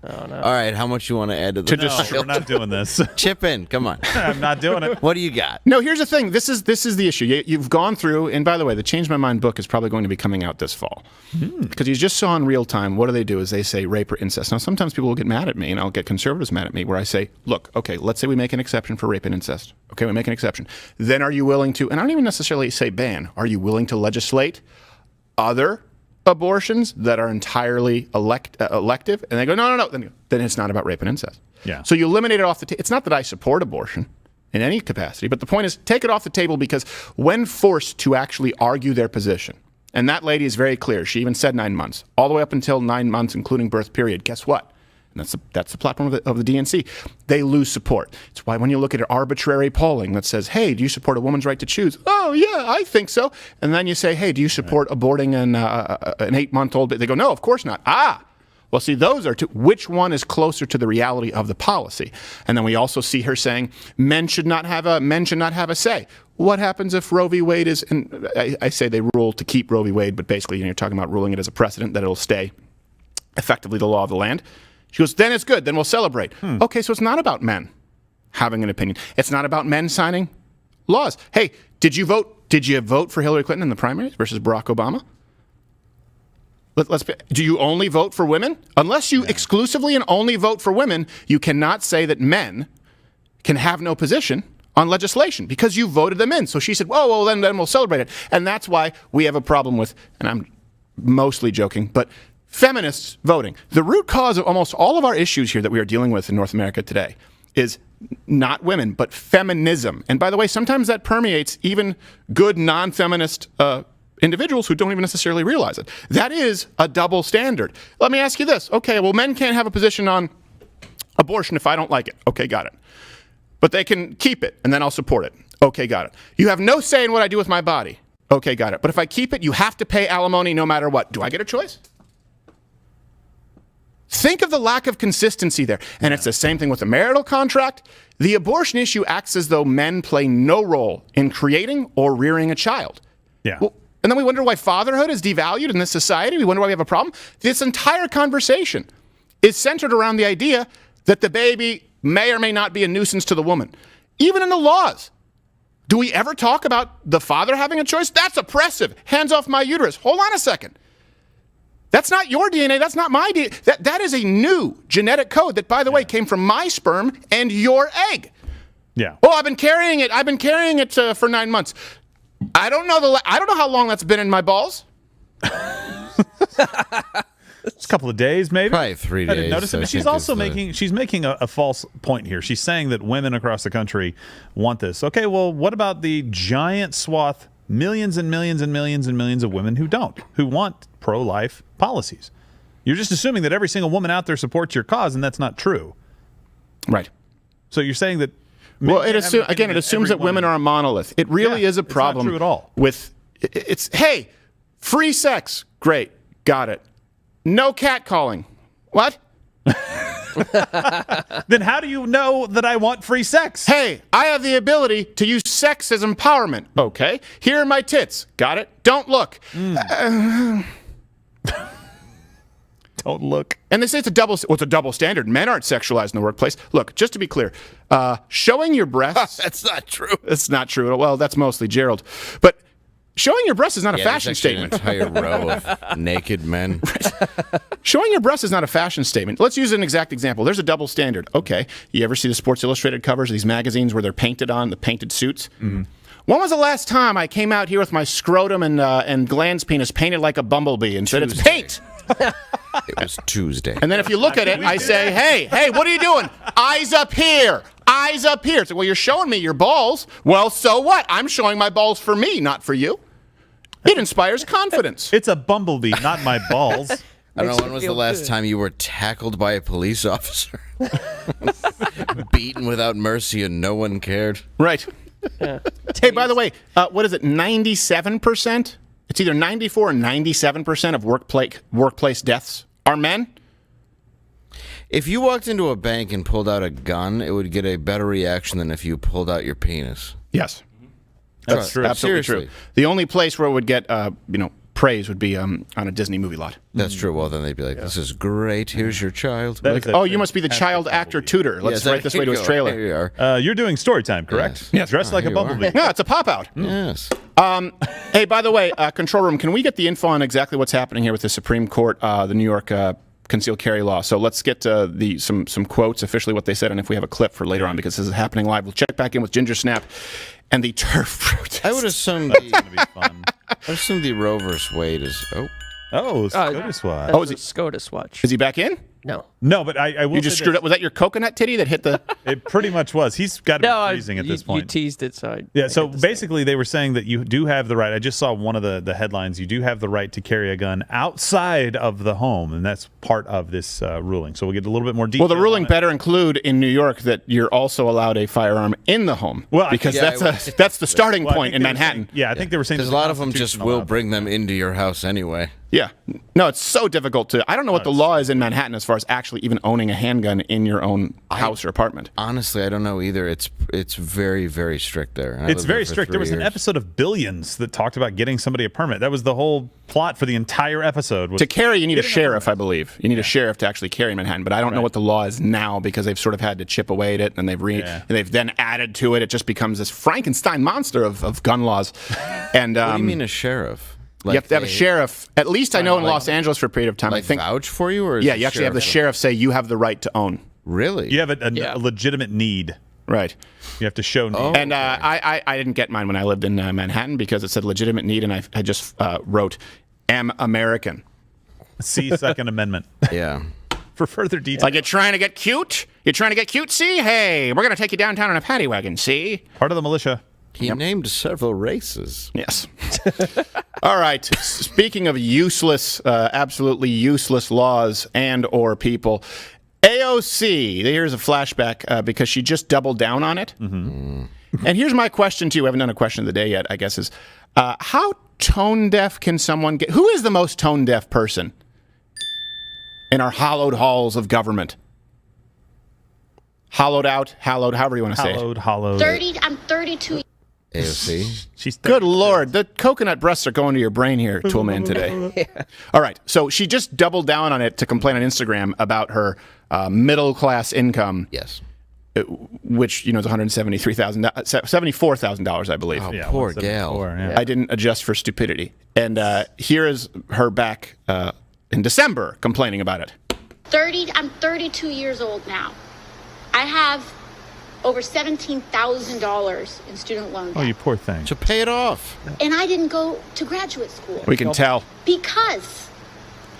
Oh, no. All right, how much you want to add to the No, we're not doing this. Chip in, come on. I'm not doing it. What do you got? No, here's the thing. This is the issue. You've gone through, and by the way, the Change My Mind book is probably going to be coming out this fall. Because you just saw in real time, what do? Is they say rape or incest. Now, sometimes people will get mad at me, and I'll get conservatives mad at me, where I say, look, okay, let's say we make an exception for rape and incest. Okay, we make an exception. Then are you willing to, and I don't even necessarily say ban, are you willing to legislate other abortions that are entirely elective? And they go, no. Then it's not about rape and incest. Yeah. So you eliminate it off the table. It's not that I support abortion in any capacity, but the point is take it off the table because when forced to actually argue their position, and that lady is very clear. She even said 9 months, all the way up until 9 months, including birth period. Guess what? And that's the platform of the DNC. They lose support. It's why when you look at arbitrary polling that says, hey, do you support a woman's right to choose? Oh, yeah, I think so. And then you say, hey, do you support aborting an 8-month-old? They go, no, of course not. Well, see, those are two. Which one is closer to the reality of the policy? And then we also see her saying men should not have a say. What happens if Roe v. Wade is, and I say they rule to keep Roe v. Wade, but basically you're talking about ruling it as a precedent that it'll stay effectively the law of the land. She goes, then it's good. Then we'll celebrate. Okay, so it's not about men having an opinion. It's not about men signing laws. Hey, did you vote for Hillary Clinton in the primaries versus Barack Obama? Do you only vote for women? Unless you exclusively and only vote for women, you cannot say that men can have no position on legislation because you voted them in. So she said, well, then we'll celebrate it. And that's why we have a problem with, and I'm mostly joking, but feminists voting. The root cause of almost all of our issues here that we are dealing with in North America today is not women, but feminism. And by the way, sometimes that permeates even good non-feminist individuals who don't even necessarily realize it. That is a double standard. Let me ask you this. Okay, well, men can't have a position on abortion if I don't like it. Okay, got it. But they can keep it, and then I'll support it. Okay, got it. You have no say in what I do with my body. Okay, got it. But if I keep it, you have to pay alimony no matter what. Do I get a choice? Think of the lack of consistency there. And it's the same thing with the marital contract. The abortion issue acts as though men play no role in creating or rearing a child. Yeah. Well, and then we wonder why fatherhood is devalued in this society. We wonder why we have a problem. This entire conversation is centered around the idea that the baby may or may not be a nuisance to the woman. Even in the laws. Do we ever talk about the father having a choice? That's oppressive. Hands off my uterus. Hold on a second. That's not your DNA. That's not my DNA. That is a new genetic code that, by the way, came from my sperm and your egg. Yeah. Oh, I've been carrying it for 9 months. I don't know how long that's been in my balls. It's a couple of days, maybe. Probably 3 days. I didn't notice it, I but she's think also making a false point here. She's saying that women across the country want this. Okay, well, what about the giant swath, millions and millions and millions and millions of women who want pro-life policies? You're just assuming that every single woman out there supports your cause, and that's not true. Right. So you're saying that. Well, it assumes that women are a monolith. It really is a problem. It's not true at all. Hey, free sex, great, got it. No catcalling. What? Then how do you know that I want free sex? Hey, I have the ability to use sex as empowerment. Okay, here are my tits. Got it? Don't look. Don't look. And they say it's a double standard. Men aren't sexualized in the workplace. Look, just to be clear, showing your breasts. That's not true. It's not true at all. Well, that's mostly Gerald. But showing your breasts is not a fashion statement. An entire row of naked men. Showing your breasts is not a fashion statement. Let's use an exact example. There's a double standard. Okay, you ever see the Sports Illustrated covers of these magazines where they're painted on, the painted suits? Mm-hmm. When was the last time I came out here with my scrotum and glans penis painted like a bumblebee and said it's paint? It was Tuesday. And then if you look at it, I say, hey, what are you doing? Eyes up here. Eyes up here. So, well, you're showing me your balls. Well, so what? I'm showing my balls for me, not for you. It inspires confidence. It's a bumblebee, not my balls. I don't know, when was the last time you were tackled by a police officer? Beaten without mercy and no one cared. Right. Hey, by the way, what is it, 97%? It's either 94 or 97% of workplace deaths are men. If you walked into a bank and pulled out a gun, it would get a better reaction than if you pulled out your penis. Yes. That's true. Absolutely true. The only place where it would get, praise would be on a Disney movie lot. That's true. Well, then they'd be like, "This is great. Here's your child." Like, oh, you must be the child actor tutor. Let's write this way to his trailer. Here you are. You're doing story time, correct? Yes. Dressed like a bumblebee. No, it's a pop out. Yes. Hey, by the way, control room, can we get the info on exactly what's happening here with the Supreme Court, the New York concealed carry law? So let's get some quotes, officially what they said, and if we have a clip for later on, because this is happening live. We'll check back in with Gingersnap and the turf protest. I would assume That's going to be fun. I assume the Roe vs. Wade is. SCOTUS watch. Oh, is it SCOTUS watch? Is he back in? No, but I will. You just screwed up. Was that your coconut titty that hit the? It pretty much was. He's got to be freezing at this point. You teased it, so So basically, they were saying that you do have the right. I just saw one of the headlines. You do have the right to carry a gun outside of the home, and that's part of this ruling. So we'll get a little bit more detail. Well, the ruling better include in New York that you're also allowed a firearm in the home. Well, because that's the starting point in Manhattan. I think they were saying because a lot of them just will bring them into your house anyway. Yeah. No, it's so difficult to. I don't know what the law is in Manhattan as far as actually even owning a handgun in your own house or apartment. Honestly, I don't know either. It's very, very strict there. It's very strict. There was an episode of Billions that talked about getting somebody a permit. That was the whole plot for the entire episode. To carry, you need a sheriff, I believe. You need a sheriff to actually carry in Manhattan. But I don't know what the law is now because they've sort of had to chip away at it and they've then added to it. It just becomes this Frankenstein monster of gun laws. And what do you mean a sheriff? You have to have a sheriff. At least I know in Los Angeles for a period of time. Like I think vouch for you, or you actually have the sheriff say you have the right to own. Really? You have a legitimate need. Right. You have to show need. And I didn't get mine when I lived in Manhattan because it said legitimate need, and I just wrote, am American. See Second Amendment. Yeah. For further details. Like, you're trying to get cute? You're trying to get cutesy? Hey, we're going to take you downtown in a paddy wagon, see? Part of the militia. He named several races. Yes. All right. Speaking of useless, absolutely useless laws and or people, AOC, here's a flashback because she just doubled down on it. Mm-hmm. And here's my question to you. I haven't done a question of the day yet, I guess, is how tone deaf can someone get? Who is the most tone deaf person in our hallowed halls of government? Hollowed out, hallowed, however you want to say it. Hollowed. I'm 32. AOC. She's good Lord, the coconut breasts are going to your brain here, Toolman, today. Yeah. All right, so she just doubled down on it to complain on Instagram about her middle class income. Yes. Which is $74,000, I believe. Oh, poor gal. I didn't adjust for stupidity. And here is her back in December complaining about it. I'm 32 years old now. I have over $17,000 in student loan debt. Oh, you poor thing. So pay it off. And I didn't go to graduate school. We can tell. Because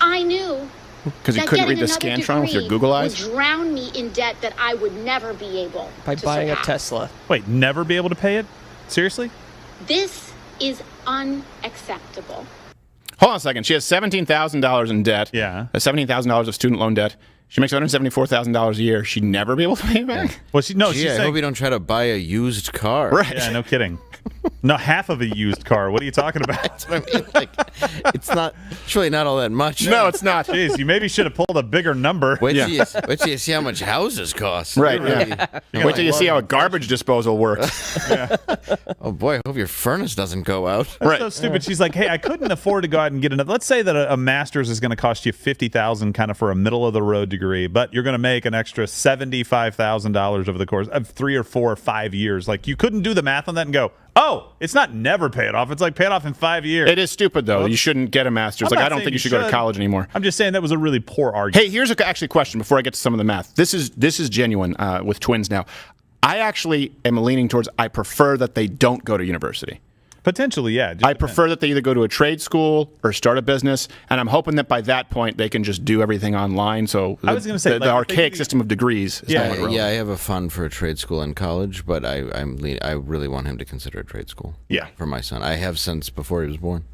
I knew Because you that couldn't read getting the another Scantron with your degree Google eyes? would drown me in debt that I would never be able By to buying surpass. a Tesla. Wait, never be able to pay it? Seriously? This is unacceptable. Hold on a second. She has $17,000 in debt. Yeah. $17,000 of student loan debt. She makes $174,000 a year. She'd never be able to pay it back. Well, she's I saying, hope you don't try to buy a used car. Right. Yeah, no kidding. No, half of a used car. What are you talking about? That's what I mean. Like, it's really not all that much. No, it's not. Jeez, you maybe should have pulled a bigger number. Wait till you see how much houses cost. Right, Really- yeah. Wait till you see how a garbage disposal works. Oh boy, I hope your furnace doesn't go out. That's so stupid. She's like, hey, I couldn't afford to go out and get another. Let's say that a master's is going to cost you $50,000 kind of for a middle of the road degree, but you're going to make an extra $75,000 over the course of 3 or 4 or 5 years. Like, you couldn't do the math on that and go, oh, it's not never pay it off. It's like pay it off in 5 years. It is stupid, though. You shouldn't get a master's. I'm Like, not I don't saying think you you should go to should. college anymore. I'm just saying that was a really poor argument. Hey, here's actually a question before I get to some of the math. This is genuine with twins now. I actually am leaning towards I prefer that they don't go to university. Potentially, yeah. I prefer that they either go to a trade school or start a business, and I'm hoping that by that point they can just do everything online. So I was gonna say, the like, archaic system of degrees is no longer relevant. Yeah, I have a fund for a trade school in college, but I really want him to consider a trade school. Yeah. For my son. I have since before he was born.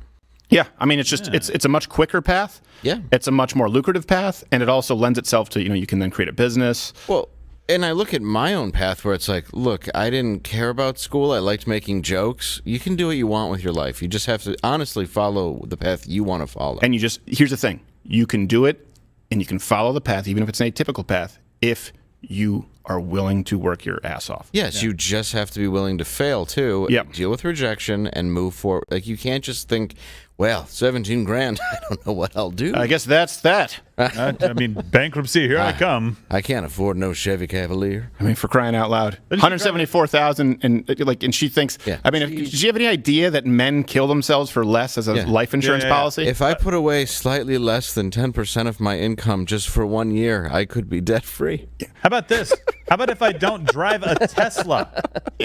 Yeah, I mean, it's just it's a much quicker path. Yeah. It's a much more lucrative path, and it also lends itself to, you can then create a business. Well, and I look at my own path where it's like, look, I didn't care about school. I liked making jokes. You can do what you want with your life. You just have to honestly follow the path you want to follow. And here's the thing. You can do it, and you can follow the path, even if it's an atypical path, if you are willing to work your ass off. Yes, you just have to be willing to fail, too. Yep. Deal with rejection and move forward. Like, you can't just think, well, 17 grand, I don't know what I'll do. I guess that's that. I mean, bankruptcy, here I come. I can't afford no Chevy Cavalier. I mean, for crying out loud. 174,000 and she thinks, Yeah. I mean, did you have any idea that men kill themselves for less as a life insurance policy? If I put away slightly less than 10% of my income just for 1 year, I could be debt-free. How about this? How about if I don't drive a Tesla?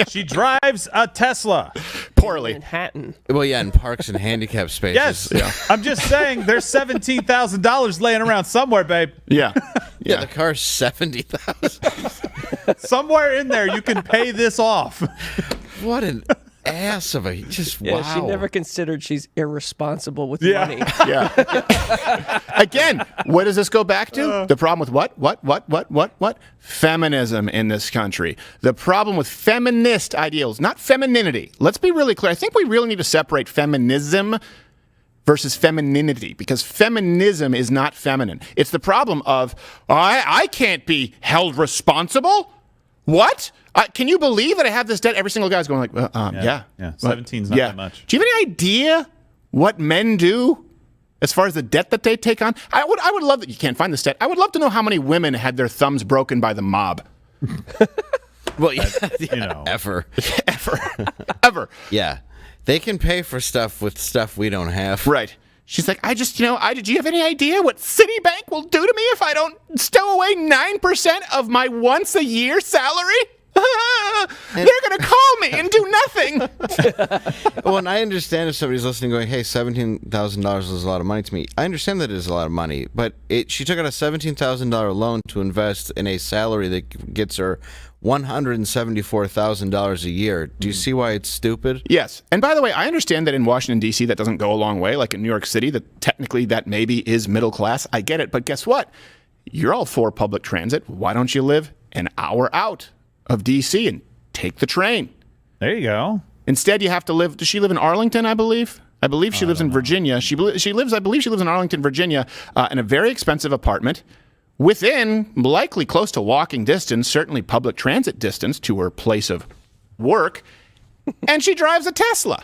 She drives a Tesla. Poorly. Manhattan. Well, yeah, in parks and handicap spaces. Yes. I'm just saying there's $17,000 laying around somewhere, babe. Yeah. Yeah, the car's $70,000. Somewhere in there you can pay this off. What an ass of a wow. She never considered she's irresponsible with Yeah. money. Yeah. Again, what does this go back to? The problem with what? Feminism in this country. The problem with feminist ideals, not femininity. Let's be really clear. I think we really need to separate feminism versus femininity, because feminism is not feminine. It's the problem of, I can't be held responsible. What? Can you believe that I have this debt? Every single guy's going like, yeah. Yeah, 17's not that much. Do you have any idea what men do as far as the debt that they take on? I would love that. You can't find this debt. I would love to know how many women had their thumbs broken by the mob. Well, Ever. Yeah. They can pay for stuff with stuff we don't have. Right. She's like, do you have any idea what Citibank will do to me if I don't stow away 9% of my once a year salary? They're going to call me and do nothing. Well, and I understand if somebody's listening going, hey, $17,000 is a lot of money to me. I understand that it is a lot of money, but she took out a $17,000 loan to invest in a salary that gets her $174,000 a year. Do you see why it's stupid? Yes. And by the way, I understand that in Washington, D.C., that doesn't go a long way. Like in New York City, that technically that maybe is middle class. I get it. But guess what? You're all for public transit. Why don't you live an hour out of D.C. and take the train? There you go. Instead, you have to live. Does she live in Arlington, I believe? I believe she lives in Virginia. She lives in Arlington, Virginia, in a very expensive apartment within likely close to walking distance, certainly public transit distance to her place of work. And she drives a Tesla.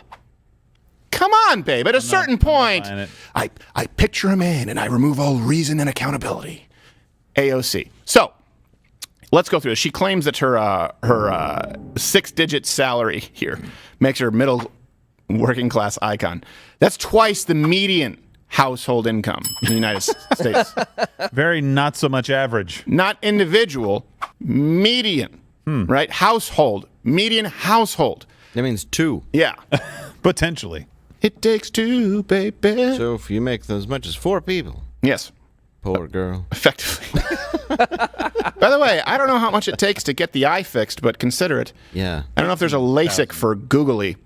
Come on, babe. At a certain point, I picture a man and I remove all reason and accountability. AOC. So let's go through this. She claims that her 6-digit salary here makes her middle working class icon. That's twice the median household income in the United States. Very not so much average. Not individual, median, right? Household, median household. That means 2. Yeah. Potentially. It takes 2, baby. So if you make as much as 4 people. Yes. Poor girl. Effectively. By the way, I don't know how much it takes to get the eye fixed, but consider it. Yeah. I don't know if there's a LASIK for googly.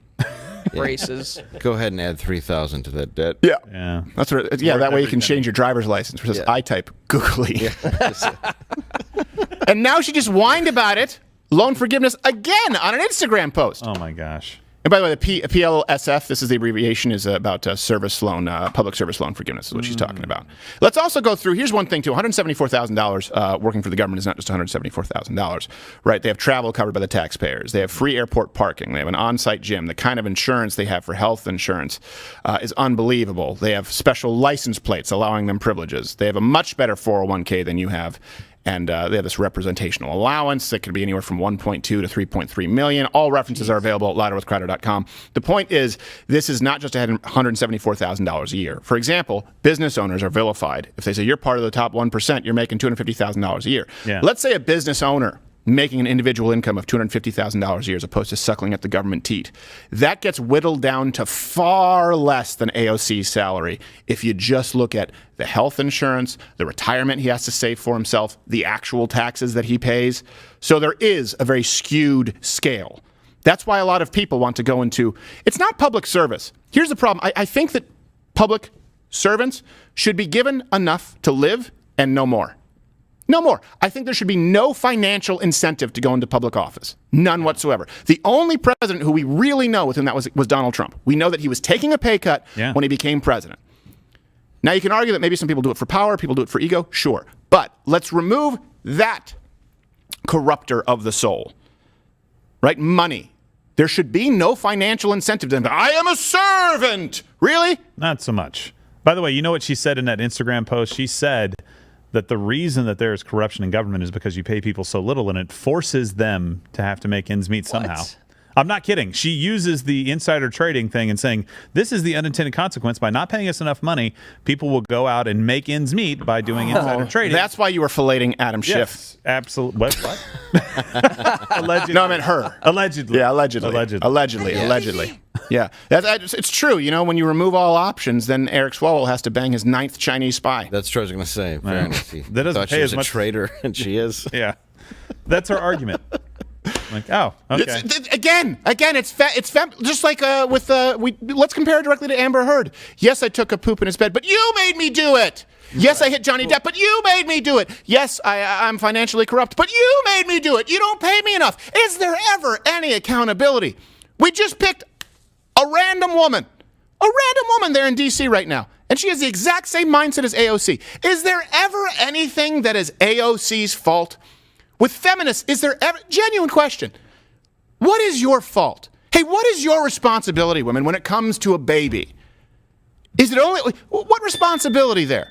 Braces. Go ahead and add 3,000 to that debt. Yeah. Yeah. That's what. Yeah, that way you can change your driver's license, which says I type googly. And now she just whined about it. Loan forgiveness again on an Instagram post. Oh my gosh. And by the way, the PLSF, this is the abbreviation, is about service loan, public service loan forgiveness is what she's talking about. Let's also go through, here's one thing too, $174,000 working for the government is not just $174,000, right? They have travel covered by the taxpayers. They have free airport parking. They have an on-site gym. The kind of insurance they have for health insurance is unbelievable. They have special license plates allowing them privileges. They have a much better 401k than you have. And they have this representational allowance that could be anywhere from 1.2 to 3.3 million. All references are available at louderwithcrowder.com. The point is, this is not just $174,000 a year. For example, business owners are vilified. If they say you're part of the top 1%, you're making $250,000 a year. Yeah. Let's say a business owner making an individual income of $250,000 a year as opposed to suckling at the government teat. That gets whittled down to far less than AOC's salary if you just look at the health insurance, the retirement he has to save for himself, the actual taxes that he pays. So there is a very skewed scale. That's why a lot of people want to go into, it's not public service. Here's the problem. I think that public servants should be given enough to live and no more. No more. I think there should be no financial incentive to go into public office. None whatsoever. The only president who we really know with him that was Donald Trump. We know that he was taking a pay cut when he became president. Now, you can argue that maybe some people do it for power, people do it for ego. Sure. But let's remove that corrupter of the soul. Right? Money. There should be no financial incentive to them. I am a servant. Really? Not so much. By the way, you know what she said in that Instagram post? She said that the reason that there is corruption in government is because you pay people so little and it forces them to have to make ends meet somehow. I'm not kidding. She uses the insider trading thing and saying, this is the unintended consequence. By not paying us enough money, people will go out and make ends meet by doing insider trading. That's why you were filleting Adam Schiff. Yes, absolutely. What? Allegedly. No, I meant her. Allegedly. Yeah, allegedly. Allegedly. Yeah. It's true. You know, when you remove all options, then Eric Swalwell has to bang his 9th Chinese spy. That's what I was going to say. That doesn't pay as much. A traitor, and she is. Yeah. That's her argument. Like, oh, okay. Again, it's just like let's compare it directly to Amber Heard. Yes, I took a poop in his bed, but you made me do it. Yes, I hit Johnny Depp, but you made me do it. Yes, I'm financially corrupt, but you made me do it. You don't pay me enough. Is there ever any accountability? We just picked a random woman there in D.C. right now, and she has the exact same mindset as AOC. Is there ever anything that is AOC's fault? With feminists, is there ever, genuine question, what is your fault? Hey, what is your responsibility, women, when it comes to a baby? Is it only, what responsibility there?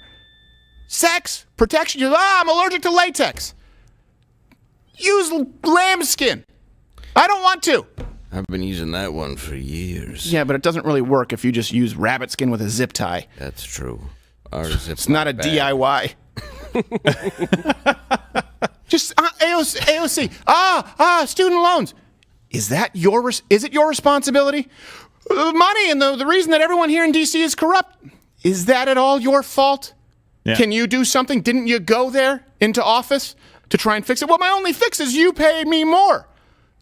Sex, protection, I'm allergic to latex. Use lamb skin. I don't want to. I've been using that one for years. Yeah, but it doesn't really work if you just use rabbit skin with a zip tie. That's true. It's not a DIY. Just AOC. Student loans. Is it your responsibility? Money and the reason that everyone here in D.C. is corrupt. Is that at all your fault? Yeah. Can you do something? Didn't you go there into office to try and fix it? Well, my only fix is you pay me more.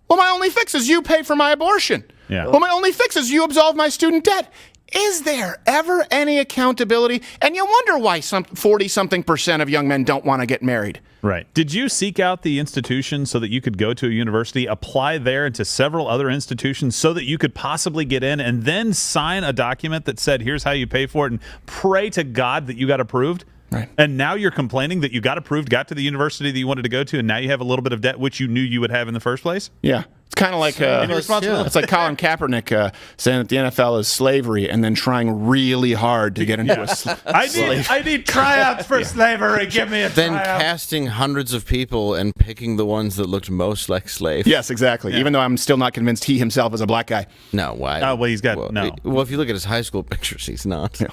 Well, my only fix is you pay for my abortion. Yeah. Well, my only fix is you absolve my student debt. Is there ever any accountability? And you wonder why 40-something% of young men don't want to get married. Right. Did you seek out the institution so that you could go to a university, apply there into several other institutions so that you could possibly get in and then sign a document that said, here's how you pay for it, and pray to God that you got approved? Right. And now you're complaining that you got approved, got to the university that you wanted to go to, and now you have a little bit of debt, which you knew you would have in the first place? Yeah. kind of like it's like Colin Kaepernick saying that the NFL is slavery and then trying really hard to get into a slave. I need tryouts for slavery. Give me a then tryout. casting hundreds of people and picking the ones that looked most like slaves. Yes, exactly. Even though I'm still not convinced he himself is a black guy. No, why? Oh, well, he's got no. Well, if you look at his high school pictures, he's not. Yeah.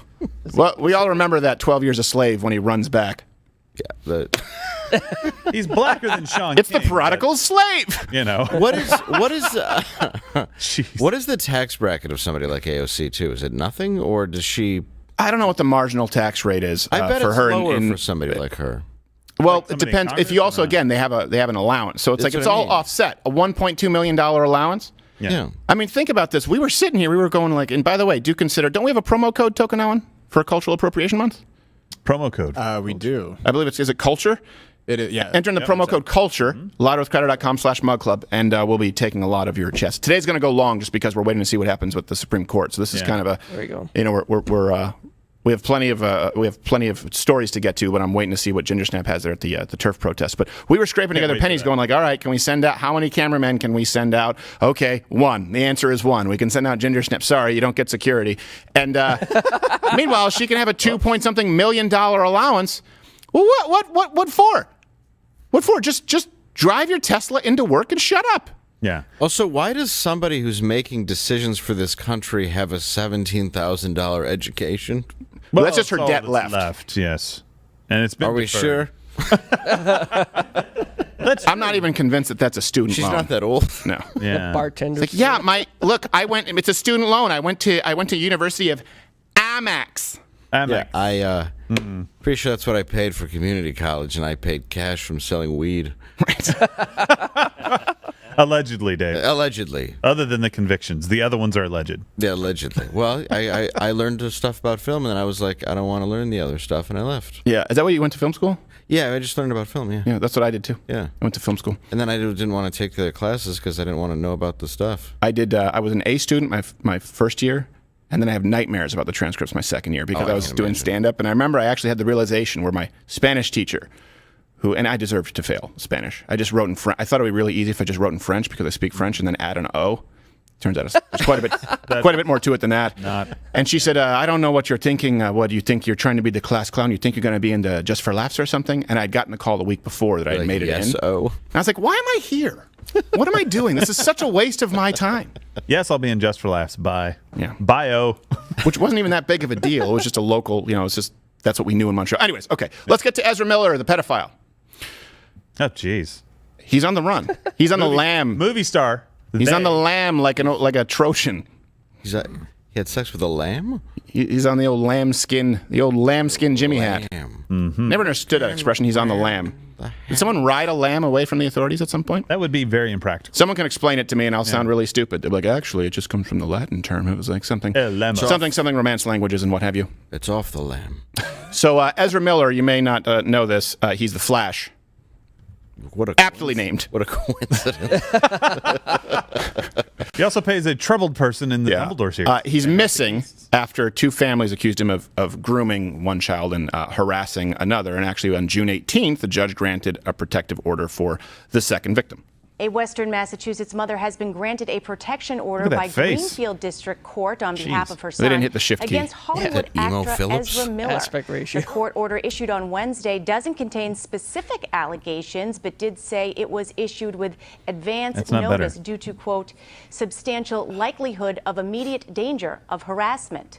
Well, we all remember that 12 Years a Slave when he runs back. Yeah, he's blacker than Sean. It's King, the prodigal slave. You know what is the tax bracket of somebody like AOC too? Is it nothing, or does she? I don't know what the marginal tax rate is I bet for it's her. lower for somebody like her. Well, like it depends. If you also again they have an allowance, so it's That's like it's what I all mean. offset. A $1.2 million allowance. Yeah. I mean, think about this. We were sitting here. We were going like, and by the way, don't we have a promo code, Tokenawan, for Cultural Appropriation Month? Promo code. We do. I believe is it culture? It is, yeah. Enter in the promo code culture, loudwithcrowder.com/mugclub, and we'll be taking a lot of your chats. Today's going to go long just because we're waiting to see what happens with the Supreme Court. So this is kind of a, there you go. You know, we have plenty of stories to get to, but I'm waiting to see what Gingersnap has there at the turf protest. But we were scraping together pennies, going like, all right, can we send out how many cameramen can we send out? Okay, 1. The answer is 1. We can send out Gingersnap. Sorry, you don't get security. And meanwhile, she can have a $2-point-something million allowance. Well, what for? What for? Just drive your Tesla into work and shut up. Yeah. Also, why does somebody who's making decisions for this country have a $17,000 education? Well, that's just her debt left. Left, yes. And it's been Are we deferred. sure? I'm not even convinced that that's a student She's loan. not that old. No. Yeah. Bartender. It's like, yeah, it's a student loan. I went to University of Amex. Yeah, I pretty sure that's what I paid for community college, and I paid cash from selling weed. Allegedly, Dave. Allegedly. Other than the convictions, the other ones are alleged. Yeah, allegedly. Well, I learned stuff about film, and then I was like, I don't want to learn the other stuff, and I left. Yeah, is that why you went to film school? Yeah, I just learned about film. Yeah. Yeah, that's what I did too. Yeah. I went to film school. And then I didn't want to take the classes because I didn't want to know about the stuff. I did. I was an A student my first year. And then I have nightmares about the transcripts my second year because I was doing stand-up. And I remember I actually had the realization where my Spanish teacher, and I deserved to fail Spanish. I just wrote in French. I thought it would be really easy if I just wrote in French because I speak French and then add an O. Turns out there's quite a bit more to it than that. And she said, I don't know what you're thinking. What do you think? You're trying to be the class clown? You think you're going to be in the Just for Laughs or something? And I'd gotten the call the week before that I had made it in. And I was like, why am I here? What am I doing? This is such a waste of my time. Yes, I'll be in Just for Laughs. Bye. Yeah. Bio. Which wasn't even that big of a deal. It was just a local, it's just, that's what we knew in Montreal. Anyways, okay. Let's get to Ezra Miller, the pedophile. Oh, jeez. He's on the run. He's on the lam. Movie star. He's on the lam like a Trojan. He had sex with a lamb? He's on the old lambskin Jimmy hat. Mm-hmm. Never understood that expression, he's on the lam. Did someone ride a lamb away from the authorities at some point? That would be very impractical. Someone can explain it to me and I'll sound really stupid. They're like, actually, it just comes from the Latin term. It was like something romance languages and what have you. It's off the lamb. So Ezra Miller, you may not know this, he's the Flash. Aptly named. What a coincidence. He also plays a troubled person in the Dumbledore series. He's missing after 2 families accused him of grooming one child and harassing another. And actually, on June 18th, the judge granted a protective order for the second victim. A Western Massachusetts mother has been granted a protection order by Greenfield District Court on behalf of her son they didn't hit the shift key. against Hollywood actor Ezra Miller. Aspect ratio. The court order issued on Wednesday doesn't contain specific allegations, but did say it was issued with advance notice due to, quote, substantial likelihood of immediate danger of harassment.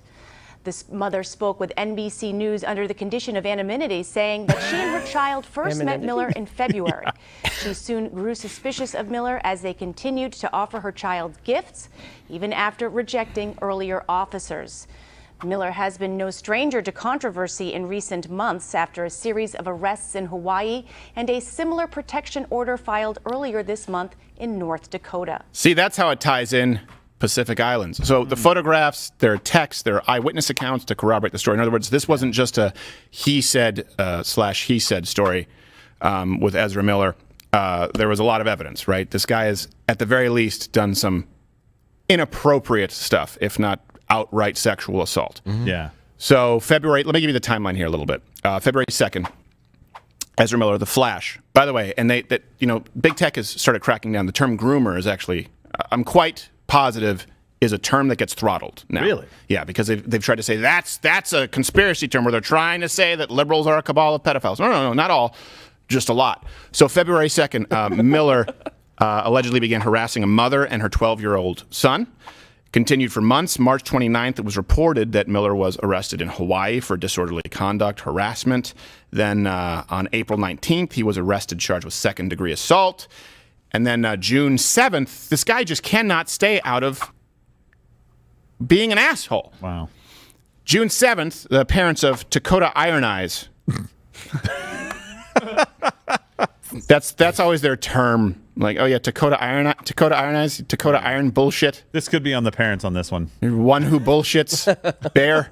This mother spoke with NBC News under the condition of anonymity, saying that she and her child first met Miller in February. She soon grew suspicious of Miller as they continued to offer her child gifts, even after rejecting earlier officers. Miller has been no stranger to controversy in recent months after a series of arrests in Hawaii and a similar protection order filed earlier this month in North Dakota. See, that's how it ties in. Pacific Islands. So the photographs, there are texts, there are eyewitness accounts to corroborate the story. In other words, this wasn't just a he said / he said story with Ezra Miller. There was a lot of evidence, right? This guy has, at the very least, done some inappropriate stuff, if not outright sexual assault. Mm-hmm. Yeah. So February, let me give you the timeline here a little bit. February 2nd, Ezra Miller, The Flash. By the way, and Big Tech has started cracking down. The term groomer is actually I'm quite positive is a term that gets throttled now. Really? Yeah, because they've tried to say that's a conspiracy term where they're trying to say that liberals are a cabal of pedophiles. No, not all, just a lot. So February 2nd, Miller allegedly began harassing a mother and her 12-year-old son. Continued for months. March 29th, it was reported that Miller was arrested in Hawaii for disorderly conduct, harassment. Then on April 19th, he was arrested, charged with second-degree assault. And then June 7th, this guy just cannot stay out of being an asshole. Wow. June 7th, the parents of Dakota Iron Eyes. That's always their term. Like, oh yeah, Dakota Iron Eyes, Dakota Iron bullshit. This could be on the parents on this one. One who bullshits, bear.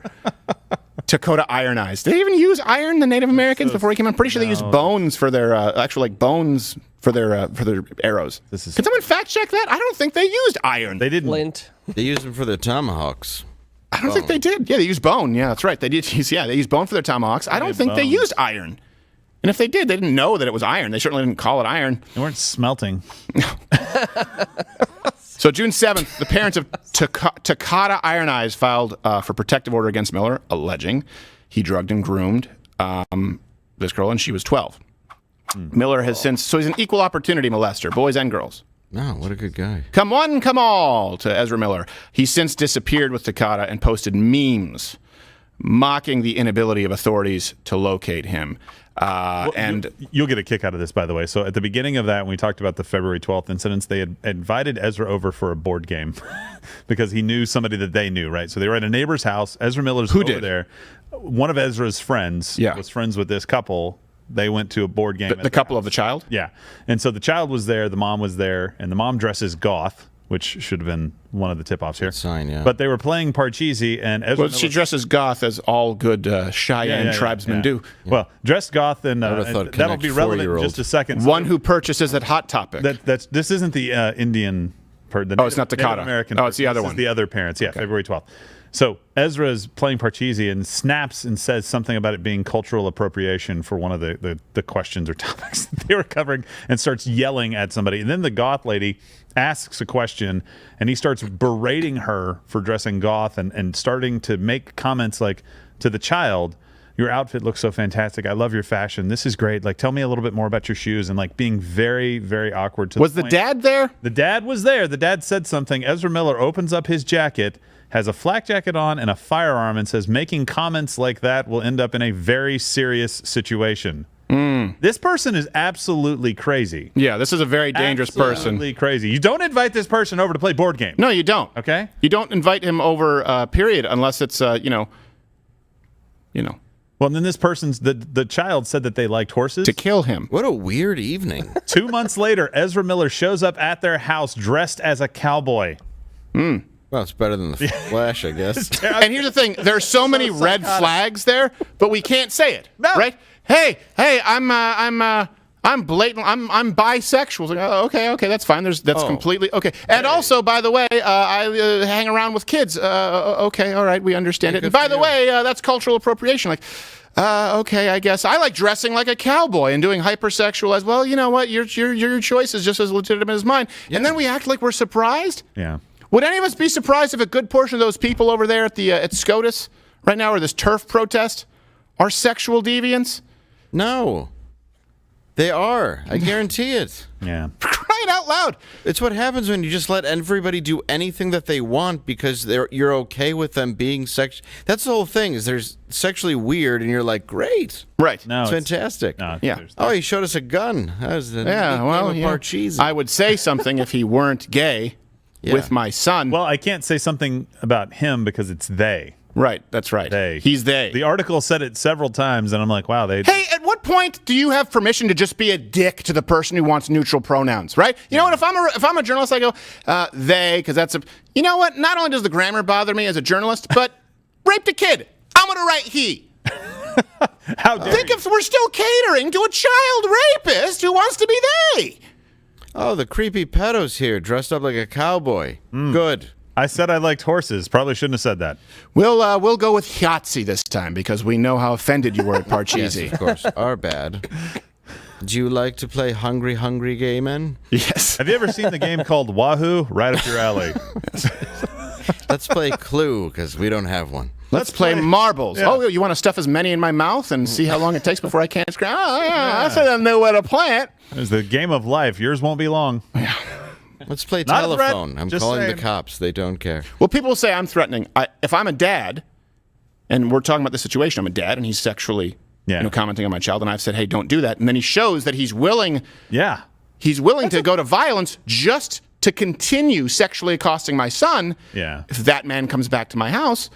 Dakota Iron Eyes. Did they even use iron, the Native Americans, before he came? I'm pretty sure they used bones for their bones for their arrows. Can someone fact check that? I don't think they used iron. They didn't. Flint. They used them for their tomahawks. I don't think they did. Yeah, they used bone. Yeah, that's right. They did use. Yeah, they used bone for their tomahawks. I don't think they used iron. And if they did, they didn't know that it was iron. They certainly didn't call it iron. They weren't smelting. So June 7th, the parents of Takata Iron Eyes filed for protective order against Miller, alleging he drugged and groomed this girl, and she was 12. Miller has since, so he's an equal opportunity molester, boys and girls. No, what a good guy. Come one, come all to Ezra Miller. He's since disappeared with Takata and posted memes mocking the inability of authorities to locate him. And you'll get a kick out of this, by the way. So at the beginning of that, when we talked about the February 12th incidents, they had invited Ezra over for a board game because he knew somebody that they knew, right? So they were at a neighbor's house. Ezra Miller's over there. One of Ezra's friends was friends with this couple. They went to a board game. The couple of the child? Yeah. And so the child was there, the mom was there, and the mom dresses goth, which should have been one of the tip-offs here. Sign, yeah. But they were playing Parcheesi, and Ezra she dresses goth as all good Cheyenne tribesmen do. Well, dressed goth, and that'll be relevant in just a second. One who purchases at Hot Topic. This isn't the Indian part. It's not Dakota. American. Oh, it's the other one. The other parents. Yeah, okay. February 12th. So Ezra is playing Parcheesi and snaps and says something about it being cultural appropriation for one of the questions or topics that they were covering, and starts yelling at somebody. And then the goth lady asks a question, and he starts berating her for dressing goth and starting to make comments like to the child, your outfit looks so fantastic. I love your fashion. This is great. Like, tell me a little bit more about your shoes, and like being very, very awkward to Was the dad there? The dad was there. The dad said something. Ezra Miller opens up his jacket, has a flak jacket on and a firearm, and says making comments like that will end up in a very serious situation. This person is absolutely crazy. Yeah, this is a very dangerous person. Absolutely crazy. You don't invite this person over to play board games. No, you don't. Okay? You don't invite him over, period, unless it's, you know. Well, and then this person's, the child said that they liked horses. To kill him. What a weird evening. 2 months later, Ezra Miller shows up at their house dressed as a cowboy. Well, it's better than the Flash, I guess. And here's the thing: there are so many red flags there, but we can't say it. No. Right? Hey, I'm blatant. I'm bisexual. Like, oh, okay, that's fine. That's completely okay. And also, by the way, I hang around with kids. Okay, all right, we understand it. And by the way, that's cultural appropriation. Like, okay, I guess I like dressing like a cowboy and doing hypersexual as well. You know what? Your choice is just as legitimate as mine. Yeah. And then we act like we're surprised. Yeah. Would any of us be surprised if a good portion of those people over there at the at SCOTUS right now, or this turf protest, are sexual deviants? No. They are. I guarantee it. Yeah. Crying out loud. It's what happens when you just let everybody do anything that they want because you're okay with them being That's the whole thing, is they're sexually weird and you're like, great. Right. No, it's fantastic. No, yeah. Oh, he showed us a gun. That was Parcheesi. I would say something if he weren't gay with my son. Well, I can't say something about him because it's they. Right, that's right. They. He's they. The article said it several times, and I'm like, wow, they. Hey, at what point do you have permission to just be a dick to the person who wants neutral pronouns, right? You know what? If I'm a journalist, I go they, because that's a. You know what? Not only does the grammar bother me as a journalist, but raped a kid. I'm gonna write he. How dare Think if we're still catering to a child rapist who wants to be they. Oh, the creepy pedo's here, dressed up like a cowboy. Good. I said I liked horses. Probably shouldn't have said that. We'll go with Yahtzee this time because we know how offended you were at Parcheesi. Yes, of course. Our bad. Do you like to play Hungry Hungry Gay Men? Yes. Have you ever seen the game called Wahoo? Right up your alley. Let's play Clue, because we don't have one. Let's play marbles. Yeah. Oh, you want to stuff as many in my mouth and see how long it takes before I can't scream? Oh, yeah, I said I knew where to plant. There's the game of life. Yours won't be long. Let's play Not a threat, telephone. I'm just calling saying. the cops. They don't care. Well, people say I'm threatening. If I'm a dad, and we're talking about the situation, I'm a dad, and he's sexually commenting on my child, and I've said, hey, don't do that. And then he shows that he's willing. Yeah. He's willing to go to violence just to continue sexually accosting my son. Yeah. If that man comes back to my house,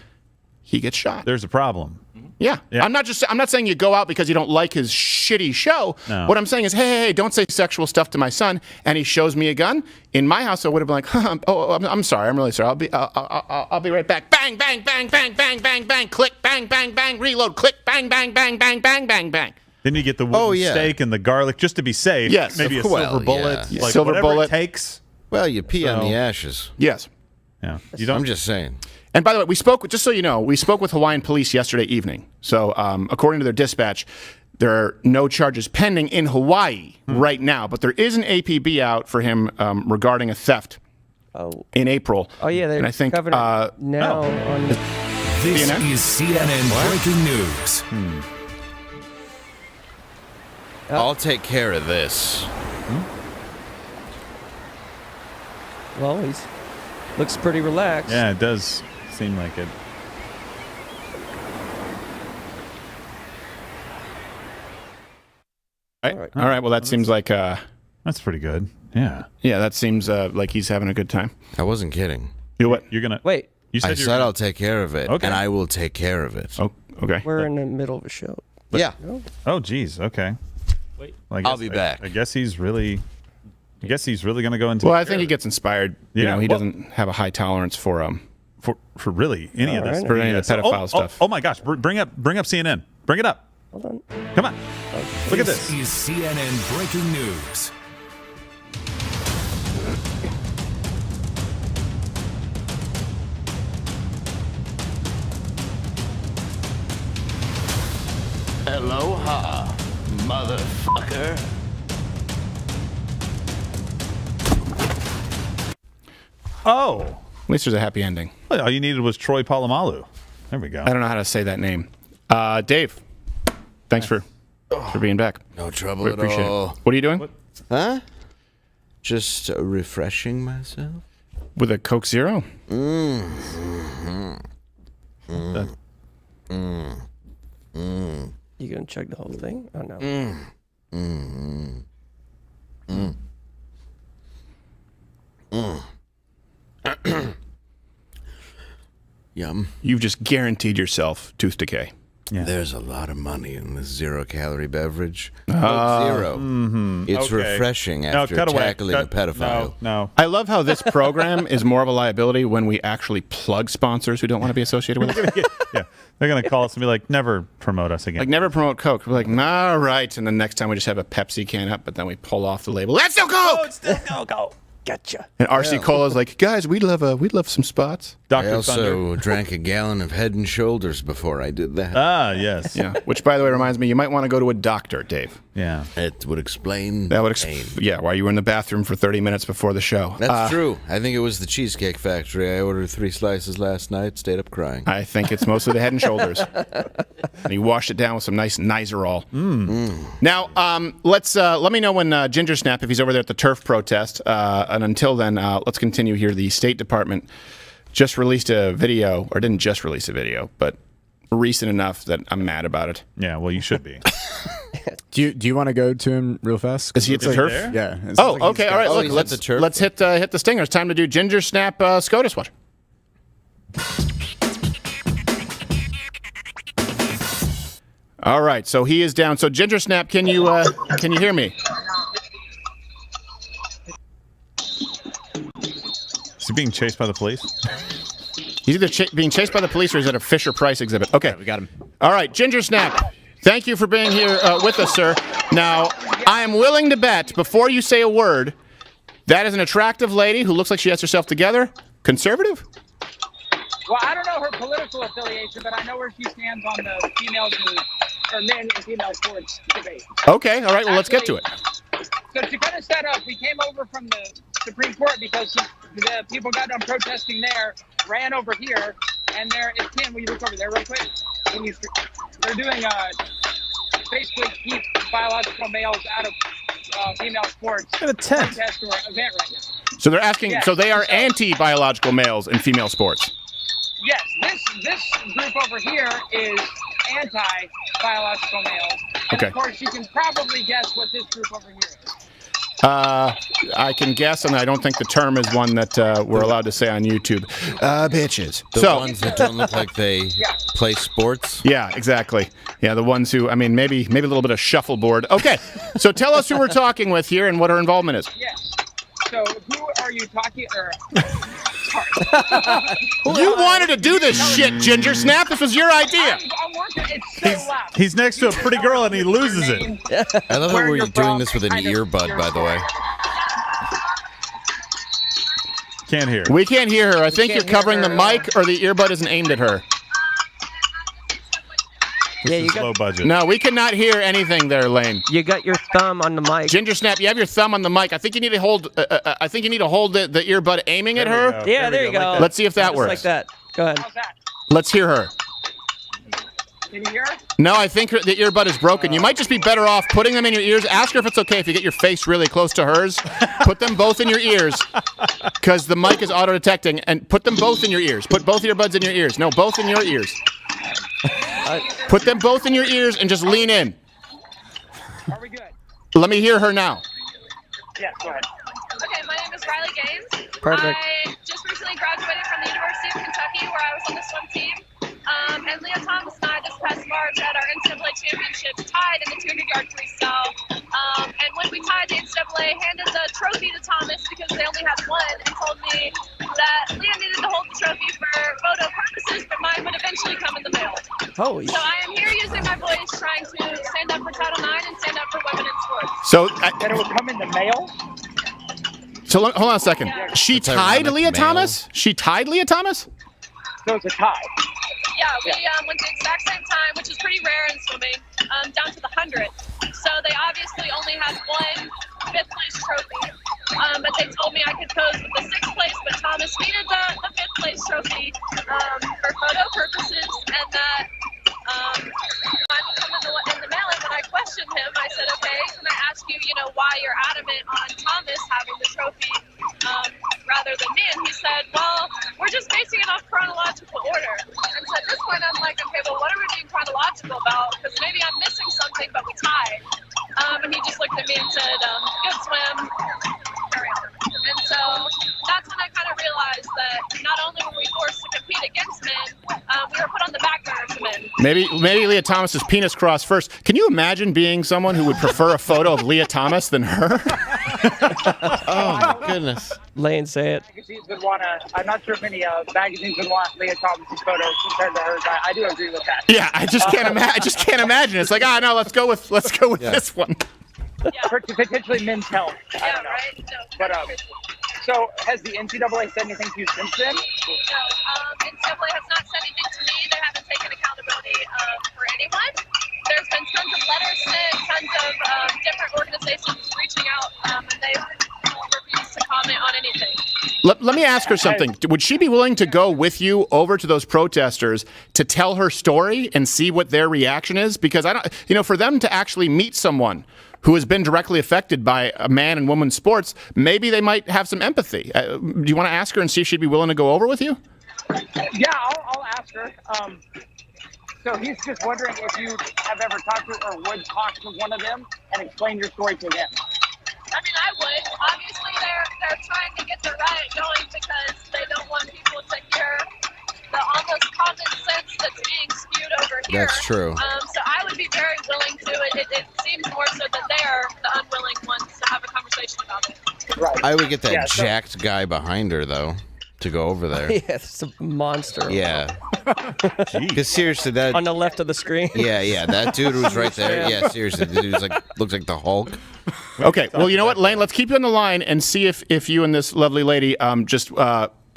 he gets shot. There's a problem. Yeah. I'm not saying you go out because you don't like his shitty show. No. What I'm saying is, hey, don't say sexual stuff to my son. And he shows me a gun. In my house, I would have been like, I'm sorry. I'm really sorry. I'll be right back. Bang, bang, bang, bang, bang, bang, bang. Click, bang, bang, bang. Reload. Click, bang, bang, bang, bang, bang, bang, bang. Then you get the wooden steak and the garlic just to be safe. Yes. Maybe a silver bullet. Yeah. Like Silver whatever bullet it takes. Well, you pee on the ashes. Yes. Yeah. I'm just saying. And by the way, just so you know, we spoke with Hawaiian police yesterday evening. So according to their dispatch, there are no charges pending in Hawaii right now, but there is an APB out for him regarding a theft in April. Oh, yeah, they're and I think covering it now on This CNN? is CNN breaking news. I'll take care of this. Well, he's looks pretty relaxed. Yeah, it does seem like it. All right. Well, that seems like that's pretty good. Yeah. Yeah, that seems like he's having a good time. I wasn't kidding. You what? You're gonna wait. You said I you're said gonna... I'll take care of it, Okay. and I will take care of it. Oh, okay. We're in the middle of a show. Yeah. Oh, geez. Okay. Wait. Well, I'll be back. I guess he's really going to go into. Well, I think he gets inspired. You know, he well- doesn't have a high tolerance for really any of this. For any of the pedophile stuff. Oh my gosh! Bring up CNN. Bring it up. Hold on. Come on. Look at this. Is CNN breaking news. Aloha, motherfucker. Oh. At least there's a happy ending. Well, all you needed was Troy Polamalu. There we go. I don't know how to say that name. Dave, thanks for being back. No trouble We at appreciate all. it. What are you doing? Huh? Just refreshing myself. With a Coke Zero? You gonna chug the whole thing? Oh no. Yum. You've just guaranteed yourself tooth decay. Yeah. There's a lot of money in this zero-calorie beverage. Coke Zero. It's Okay. refreshing No, after cut away. tackling a pedophile. No. I love how this program is more of a liability when we actually plug sponsors who don't want to be associated with us. Yeah. They're going to call us and be like, never promote us again. Like, never promote Coke. We're like, all right. And then next time we just have a Pepsi can up, but then we pull off the label. That's still Coke! it's still go. Gotcha. And RC Cola's like, guys, we'd love some spots. Dr. I also Thunder. drank a gallon of Head and Shoulders before I did that. Ah, yes. Yeah. Which, by the way, reminds me, you might want to go to a doctor, Dave. Yeah. It would explain That would pain. why you were in the bathroom for 30 minutes before the show. That's true. I think it was the Cheesecake Factory. I ordered 3 slices last night, stayed up crying. I think it's mostly the Head and Shoulders. And he washed it down with some nice Nicerol. Now, let me know when Gingersnap, if he's over there at the turf protest. And until then, let's continue here. The State Department just released a video, or didn't just release a video, but recent enough that I'm mad about it. Yeah, well, you should be. Do you want to go to him real fast? Is he at the turf? there? Yeah. it sounds Oh, like he's okay. got- All right. Oh, Look, he's let's at the turf? let's hit the stinger. It's time to do Gingersnap SCOTUS watch. All right. So he is down. So Gingersnap, can you hear me? Is he being chased by the police? He's either being chased by the police or he's at a Fisher Price exhibit. Okay. We got him. All right, Gingersnap, thank you for being here with us, sir. Now, I am willing to bet, before you say a word, that is an attractive lady who looks like she has herself together. Conservative? Well, I don't know her political affiliation, but I know where she stands on the females who or men and female sports debate. Okay, all right, well, let's get to it. So to kind of set up, we came over from the Supreme Court because the people got done protesting there, ran over here, and there, if Ken, will you look over there real quick? They're doing basically keep biological males out of female sports protest or event right now. So they're asking, Yes. so they are anti-biological males in female sports. Yes, this group over here is anti-biological males. And Okay. of course, you can probably guess what this group over here is. I can guess, and I don't think the term is one that we're allowed to say on YouTube. Bitches. The ones that don't look like they play sports. Yeah, exactly. Yeah, the ones who, I mean, maybe a little bit of shuffleboard. Okay, so tell us who we're talking with here and what our involvement is. Yes. So who are you talking? You wanted to do this shit, Gingersnap. This was your idea. I'm working. It's so loud. He's next to a pretty girl and he loses it. I love how we're doing this with an earbud, by the way. Can't hear. We can't hear her. I think you're covering the mic or the earbud isn't aimed at her. This is low budget. No, we cannot hear anything there, Lane. You got your thumb on the mic. Gingersnap, you have your thumb on the mic. I think you need to hold. I think you need to hold the earbud aiming at her. Yeah, there you go. Let's see if that Just works. like that. Go ahead. Let's hear her. Can you hear her? No, I think the earbud is broken. You might just be better off putting them in your ears. Ask her if it's okay if you get your face really close to hers. Put them both in your ears because the mic is auto-detecting. And put them both in your ears. Put both earbuds in your ears. No, both in your ears. Put them both in your ears and just lean in. Are we good? Let me hear her now. Yes, go ahead. Okay, my name is Riley Gaines. Perfect. I just recently graduated from the University of Kentucky, where I was on the swim team. And Leah Thomas and I this past March at our NCAA championships tied in the 200-yard freestyle. And when we tied, the NCAA handed the trophy to Thomas because they only had one and told me that Leah needed to hold the trophy for photo purposes, but mine would eventually come in the mail. Holy So I am here using my voice trying to stand up for Title IX and stand up for women in sports. So that it would come in the mail? So hold on a second. She That's tied ironic Leah mail. Thomas? She tied Leah Thomas? So it's a tie. Yeah, we went the exact same time, which is pretty rare in swimming, down to the 100. So they obviously only had one fifth place trophy, but they told me I could pose with the sixth place, but Thomas needed the fifth place trophy for photo purposes, and that I would come in the mail. And when I questioned him, I said, okay, can I ask you, why you're adamant on Thomas having the trophy rather than me? And he said, well, we're just basing it off chronological order. And so at this point, I'm like, okay, well, what are we being chronological about? Because maybe I'm missing something, but we tied. And he just looked at me and said, good swim, carry on. And so that's when I kind of realized that not only were we forced to compete against men, we were put on the back burner to men. Maybe Leah Thomas's penis crossed first. Can you imagine being someone who would prefer a photo of Leah Thomas than her? Oh my goodness. Lane, say it. Magazines would want to. I'm not sure if any magazines would want Leah Thomas's photos compared to hers. I do agree with that. Yeah, I just can't imagine. I just can't imagine. It's like, no, let's go with this one. For potentially men's health. I don't know. Right? No, but so has the NCAA said anything to you since then? No, NCAA has not said anything to me. They haven't taken accountability for anyone. There's been tons of letters sent, tons of different organizations reaching out, and they've refused to comment on anything. Let me ask her something. Would she be willing to go with you over to those protesters to tell her story and see what their reaction is? Because for them to actually meet someone who has been directly affected by a man and woman sports, maybe they might have some empathy. Do you want to ask her and see if she'd be willing to go over with you? Yeah, I'll ask her. So he's just wondering if you have ever talked to or would talk to one of them and explain your story to them. I mean, I would. Obviously, they're trying to get the riot going because they don't want people to hear the almost common sense that's being spewed over here. That's true. So I would be very willing to. It seems more so that they are the unwilling ones to have a conversation about it. Right. I would get that jacked guy behind her, though, to go over there. Yeah, it's a monster. Yeah. Because seriously, that on the left of the screen. Yeah, that dude was right there. Yeah, seriously, the dude's looks like the Hulk. Okay, well, you know what, Lane? Let's keep you on the line and see if you and this lovely lady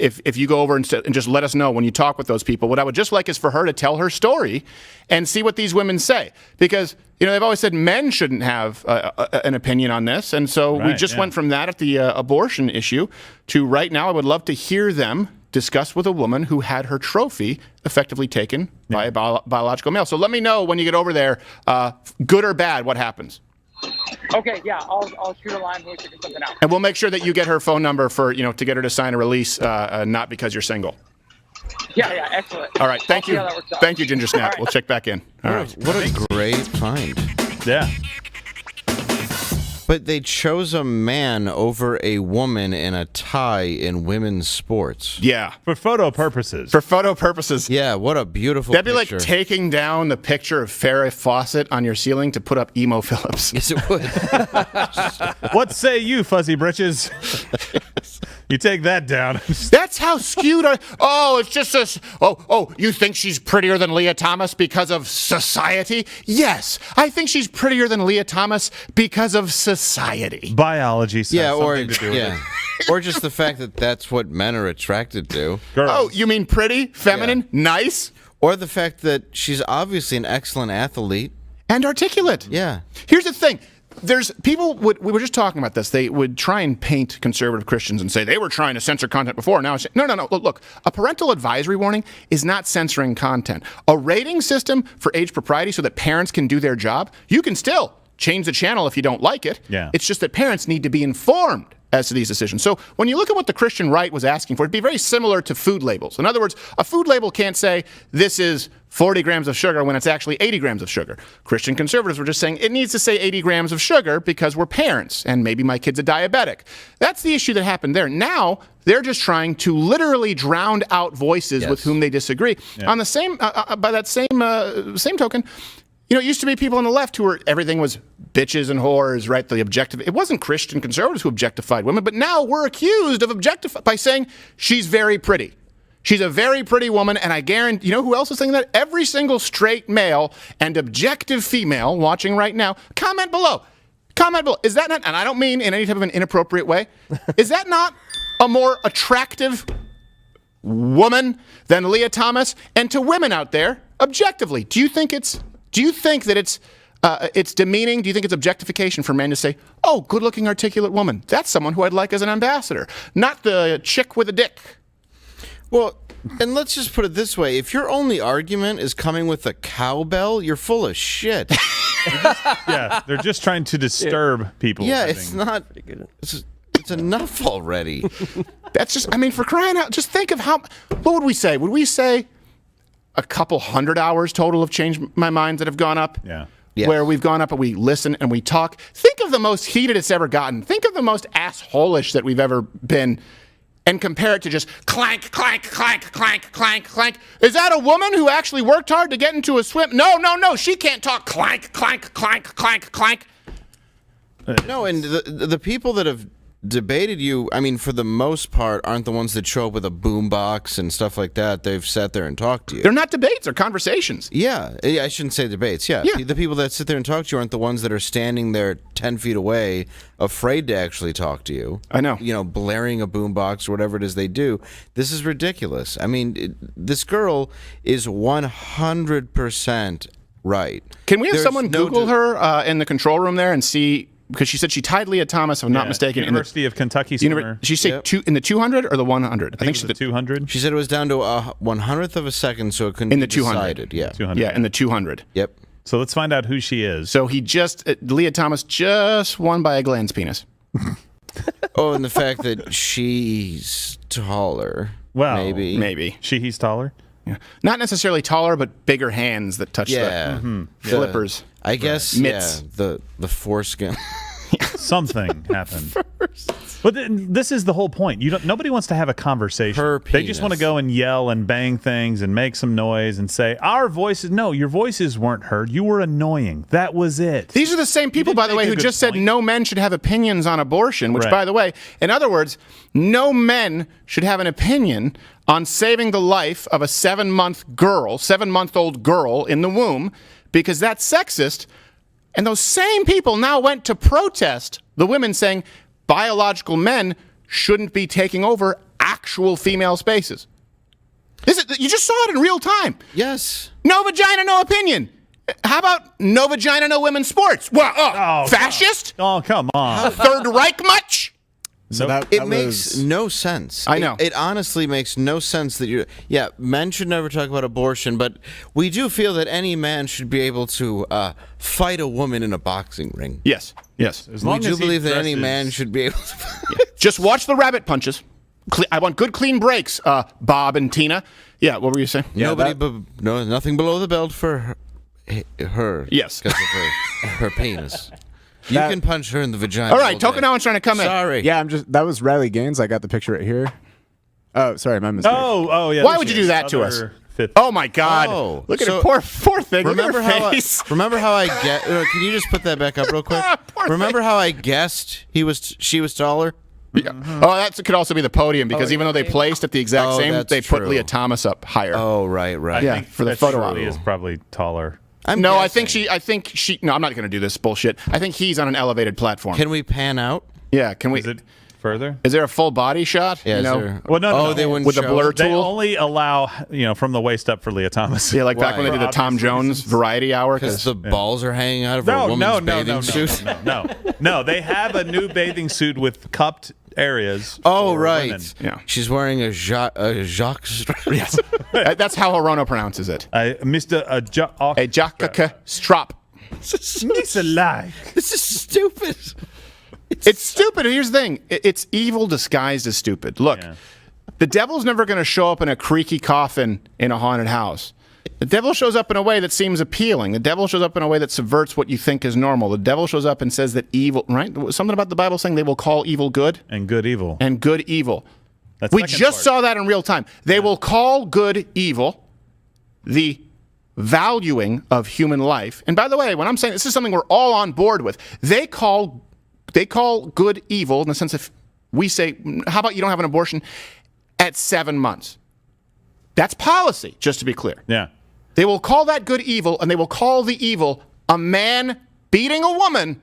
if you go over and just let us know when you talk with those people. What I would just like is for her to tell her story and see what these women say. Because, they've always said men shouldn't have an opinion on this. And so we just went from that at the abortion issue to right now I would love to hear them discuss with a woman who had her trophy effectively taken by a biological male. So let me know when you get over there, good or bad, what happens. Okay, yeah, I'll shoot a line. We'll figure something out. And we'll make sure that you get her phone number for, to get her to sign a release, not because you're single. Yeah, excellent. All right, thank you. Thank you, Gingersnap. Right. We'll check back in. All right. What a great find. Yeah. But they chose a man over a woman in a tie in women's sports. Yeah. For photo purposes. Yeah, what a beautiful That'd be picture. like taking down the picture of Farrah Fawcett on your ceiling to put up Emo Phillips. Yes, it would. What say you, fuzzy britches? You take that down. That's how skewed it's just this. Oh, you think she's prettier than Leah Thomas because of society? Yes, I think she's prettier than Leah Thomas because of society. Biology says something to do with it. Or just the fact that that's what men are attracted to. Girls. Oh, you mean pretty, feminine, nice? Or the fact that she's obviously an excellent athlete. And articulate. Yeah. Here's the thing. There's people we were just talking about this. They would try and paint conservative Christians and say they were trying to censor content before. Now it's no. Look, a parental advisory warning is not censoring content. A rating system for age propriety so that parents can do their job. You can still change the channel if you don't like it. Yeah. It's just that parents need to be informed as to these decisions. So when you look at what the Christian right was asking for, it'd be very similar to food labels. In other words, a food label can't say this is 40 grams of sugar when it's actually 80 grams of sugar. Christian conservatives were just saying it needs to say 80 grams of sugar because we're parents and maybe my kid's a diabetic. That's the issue that happened there. Now they're just trying to literally drown out voices with whom they disagree. Yeah. On the same, by that same token, it used to be people on the left who were, everything was bitches and whores, right? The objective. It wasn't Christian conservatives who objectified women, but now we're accused of by saying she's very pretty. She's a very pretty woman, and I guarantee, who else is saying that? Every single straight male and objective female watching right now, comment below. Is that not, and I don't mean in any type of an inappropriate way, is that not a more attractive woman than Leah Thomas? And to women out there, objectively, do you think that it's demeaning? Do you think it's objectification for men to say, oh, good-looking, articulate woman, that's someone who I'd like as an ambassador, not the chick with a dick? Well, and let's just put it this way. If your only argument is coming with a cowbell, you're full of shit. They're just trying to disturb people. Yeah, it's not... It's enough already. That's just, for crying out, just think of what would we say? Would we say a couple hundred hours total of Change My Minds that have gone up? Yeah. Yes. Where we've gone up and we listen and we talk. Think of the most heated it's ever gotten. Think of the most asshole-ish that we've ever been. And compare it to just clank, clank, clank, clank, clank, clank. Is that a woman who actually worked hard to get into a swim? No. She can't talk clank, clank, clank, clank, clank. No, and the people that have debated you, for the most part, aren't the ones that show up with a boombox and stuff like that. They've sat there and talked to you. They're not debates, they're conversations. Yeah, I shouldn't say debates. Yeah. The people that sit there and talk to you aren't the ones that are standing there 10 feet away, afraid to actually talk to you. I know. Blaring a boombox or whatever it is they do. This is ridiculous. This girl is 100% right. Can we have someone Google her in the control room there and see? Because she said she tied Leah Thomas, if I'm not mistaken. University of Kentucky swimmer. Did she say in the 200 or the 100? I think she said 200. She said it was down to a 100th of a second, so it couldn't be decided. Yeah. 200. Yeah, in the 200. Yep. So let's find out who she is. So Leah Thomas just won by a glans penis. Oh, and the fact that she's taller. Well, maybe. He's taller? Yeah. Not necessarily taller, but bigger hands that touch the flippers. I guess, mitts. The foreskin. Something happened. But this is the whole point. Nobody wants to have a conversation. They just want to go and yell and bang things and make some noise and say, our voices. No, your voices weren't heard. You were annoying. That was it. These are the same people, by the way, who just said no men should have opinions on abortion, which, by the way, in other words, no men should have an opinion on saving the life of a 7-month-old girl in the womb, because that's sexist. And those same people now went to protest the women saying biological men shouldn't be taking over actual female spaces. You just saw it in real time. Yes. No vagina, no opinion. How about no vagina, no women's sports? Well, fascist? Come on. Third Reich much? So it makes no sense. I know. It honestly makes no sense that men should never talk about abortion, but we do feel that any man should be able to fight a woman in a boxing ring. Yes. We do believe that any man should be able to. Just watch the rabbit punches. I want good, clean breaks, Bob and Tina. Yeah, what were you saying? Nothing below the belt for her. Yes. Because of her penis. You can punch her in the vagina. All right, Tokunawan's trying to come in. Sorry. Yeah, that was Riley Gaines. I got the picture right here. Oh, sorry, my mistake. Yeah. Why would you do that to us? Oh my God! Look at her poor thing. Remember Look at her face. Remember how I get? Can you just put that back up real quick? Remember how I guessed she was taller? Yeah. Oh, that could also be the podium because even though they placed at the exact same, they put Leah Thomas up higher. Oh, right. I think for the photo op. Shirley is probably taller. I think she. No, I'm not going to do this bullshit. I think he's on an elevated platform. Can we pan out? Yeah. Can we? Is it further? Is there a full body shot? Yeah. Well, no. They wouldn't with a show blur it. tool. They only allow from the waist up for Leah Thomas. Yeah, like back when they did the Tom Jones Variety Hour. Because the balls are hanging out of her woman's bathing suit. No. They have a new bathing suit with cupped areas. Oh, right. Women. Yeah. She's wearing a Jacques strap. Yes. That's how Hirono pronounces it. Mr. A Jacques strap. It's a lie. This is stupid. It's stupid. Here's the thing. It's evil disguised as stupid. Look, the devil's never going to show up in a creaky coffin in a haunted house. The devil shows up in a way that seems appealing. The devil shows up in a way that subverts what you think is normal. The devil shows up and says that evil, right? Something about the Bible saying they will call evil good. And good evil. And good evil. We just saw that in real time. They will call good evil, the valuing of human life. And by the way, when I'm saying this is something we're all on board with, they call good evil in the sense of we say, how about you don't have an abortion at 7 months? That's policy, just to be clear. Yeah. They will call that good evil, and they will call the evil a man beating a woman.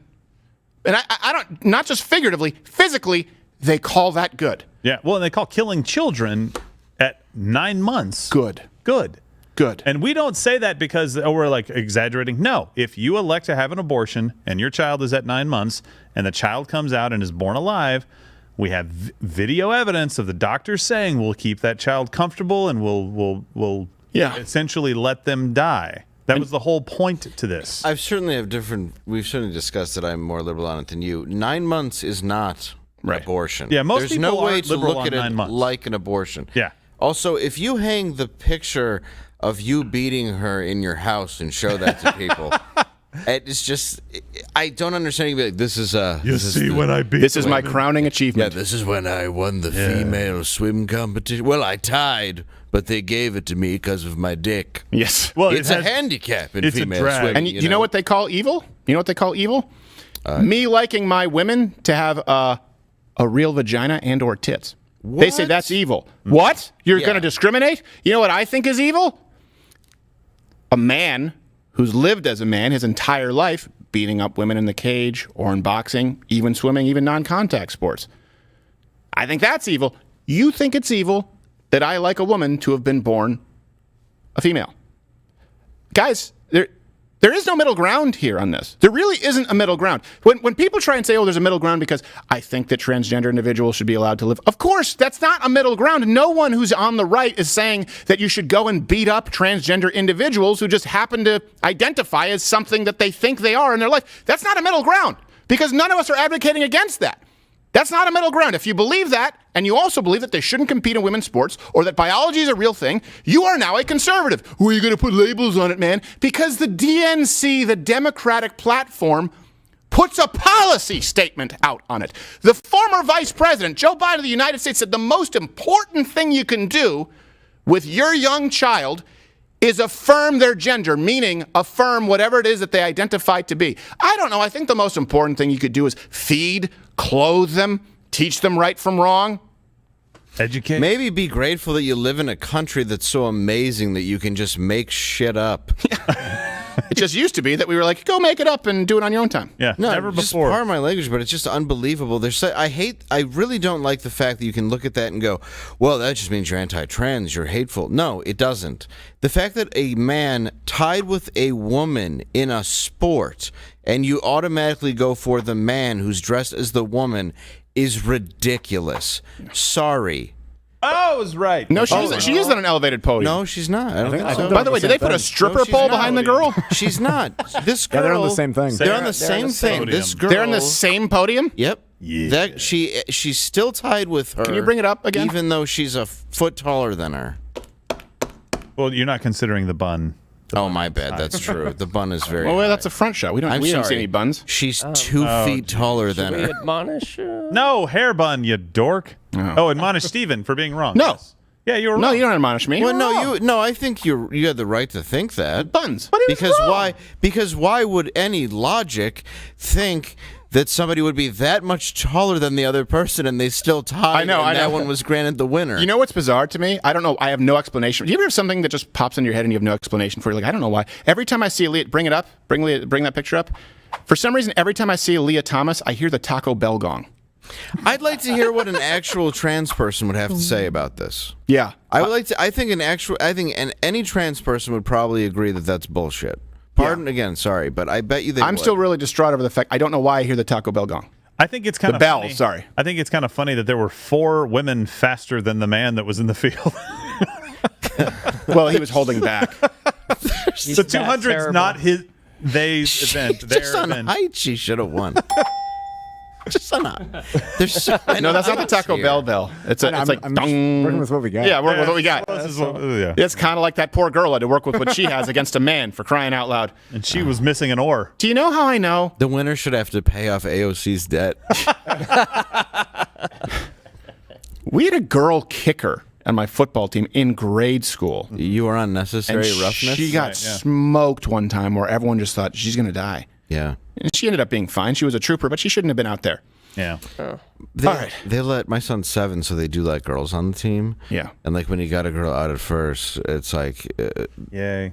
And I don't, not just figuratively, physically, they call that good. Yeah. Well, and they call killing children at 9 months good. And we don't say that because we're like exaggerating. No. If you elect to have an abortion and your child is at 9 months and the child comes out and is born alive, we have video evidence of the doctors saying we'll keep that child comfortable and we'll essentially let them die. That was the whole point to this. We've certainly discussed that I'm more liberal on it than you. 9 months is not abortion. Yeah, most There's people no way aren't to liberal look on at 9 it months. like an abortion. Yeah. Also, if you hang the picture of you beating her in your house and show that to people, it's just, I don't understand. You'd be like, this is my crowning achievement. Yeah, this is when I won the female swim competition. Well, I tied, but they gave it to me because of my dick. Yes. Well, it's a handicap in female swimming. And you know what they call evil? You know what they call evil? Me liking my women to have a real vagina and or tits. What? They say that's evil. What? You're going to discriminate? You know what I think is evil? A man who's lived as a man his entire life, beating up women in the cage or in boxing, even swimming, even non-contact sports. I think that's evil. You think it's evil that I like a woman to have been born a female. Guys, there is no middle ground here on this. There really isn't a middle ground. When people try and say, oh, there's a middle ground because I think that transgender individuals should be allowed to live. Of course, that's not a middle ground. No one who's on the right is saying that you should go and beat up transgender individuals who just happen to identify as something that they think they are in their life. That's not a middle ground because none of us are advocating against that. That's not a middle ground. If you believe that, and you also believe that they shouldn't compete in women's sports, or that biology is a real thing, you are now a conservative. Who are you going to put labels on it, man? Because the DNC, the Democratic platform, puts a policy statement out on it. The former vice president, Joe Biden of the United States, said the most important thing you can do with your young child is affirm their gender, meaning affirm whatever it is that they identify to be. I don't know. I think the most important thing you could do is feed, clothe them, teach them right from wrong. Educate. Maybe be grateful that you live in a country that's so amazing that you can just make shit up. It just used to be that we were like, go make it up and do it on your own time. Yeah, No, never just before. pardon my language, but it's just unbelievable. I really don't like the fact that you can look at that and go, well, that just means you're anti-trans, you're hateful. No, it doesn't. The fact that a man tied with a woman in a sport and you automatically go for the man who's dressed as the woman is ridiculous. Sorry. Oh, I was right. No, she is on an elevated podium. No, she's not. I don't think so. By the way, did they put a stripper pole behind the girl? She's not. This girl. Yeah, they're on the same thing. They're on the same thing. This girl. They're on the same podium? Yep. Yeah. That she's still tied with her. Can you bring it up again? Even though she's a foot taller than her. Well, you're not considering the bun. Oh, my bad. That's true. The bun is very. Well, that's a front shot. We don't see any buns. She's 2 feet taller than Should we her. admonish? No, hair bun, you dork. Oh, admonish Steven for being wrong. No. Yes. Yeah, you were wrong. No, you don't admonish me. Well, no, I think you had the right to think that. Buns. Because why would any logic think that somebody would be that much taller than the other person and they still tied? I know. That one was granted the winner. You know what's bizarre to me? I don't know. I have no explanation. Do you ever have something that just pops into your head and you have no explanation for it? Like, I don't know why. Every time I see Leah, bring it up. Bring that picture up. For some reason, every time I see Leah Thomas, I hear the Taco Bell gong. I'd like to hear what an actual trans person would have to say about this. Yeah, I would like to. I think any trans person would probably agree that that's bullshit. Pardon again, sorry, but I bet you they. I'm still really distraught over the fact I don't know why I hear the Taco Bell gong. I think it's kind of bell. funny. Sorry, I think it's kind of funny that there were 4 women faster than the man that was in the field. Well, he was holding back. The 200's not his. They's event. Their Just on event. height, she should have won. Just on there's so No, that's not the Taco Bell bell. It's like I'm dong. working with what we got. Yeah, working with what we got. Yeah. It's kind of like that poor girl had to work with what she has against a man, for crying out loud. And she was missing an oar. Do you know how I know? The winner should have to pay off AOC's debt. We had a girl kicker on my football team in grade school. You were on necessary roughness? She got smoked one time where everyone just thought she's going to die. Yeah. And she ended up being fine. She was a trooper, but she shouldn't have been out there. Yeah. All right. They let my son's 7, so they do let girls on the team. Yeah. And like when you got a girl out at first, it's like, yay.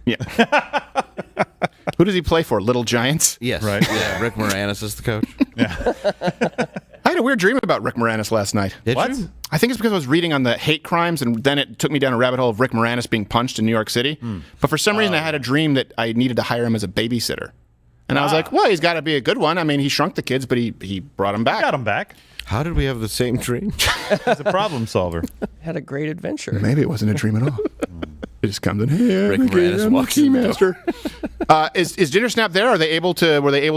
Yeah. Who does he play for? Little Giants? Yes. Right. Yeah. Rick Moranis is the coach. Yeah. I had a weird dream about Rick Moranis last night. Did What? you? I think it's because I was reading on the hate crimes, and then it took me down a rabbit hole of Rick Moranis being punched in New York City. But for some reason, I had a dream that I needed to hire him as a babysitter. And I was like, well, he's got to be a good one. I mean, he shrunk the kids, but he brought them back. Got him back. How did we have the same dream? He's a problem solver. Had a great adventure. Maybe it wasn't a dream at all. It just comes in here. Rick Moranis walks in the Keymaster. Is Gingersnap there? Were they able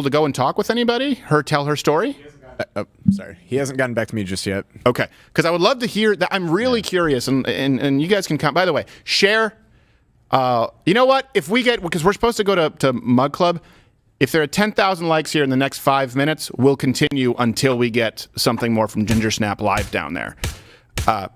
to go and talk with anybody? Tell her story? Sorry, he hasn't gotten back to me just yet. Okay, because I would love to hear that. I'm really curious, and you guys can come. By the way, share. You know what? If we get, because we're supposed to go to Mug Club. If there are 10,000 likes here in the next 5 minutes, we'll continue until we get something more from Gingersnap live down there.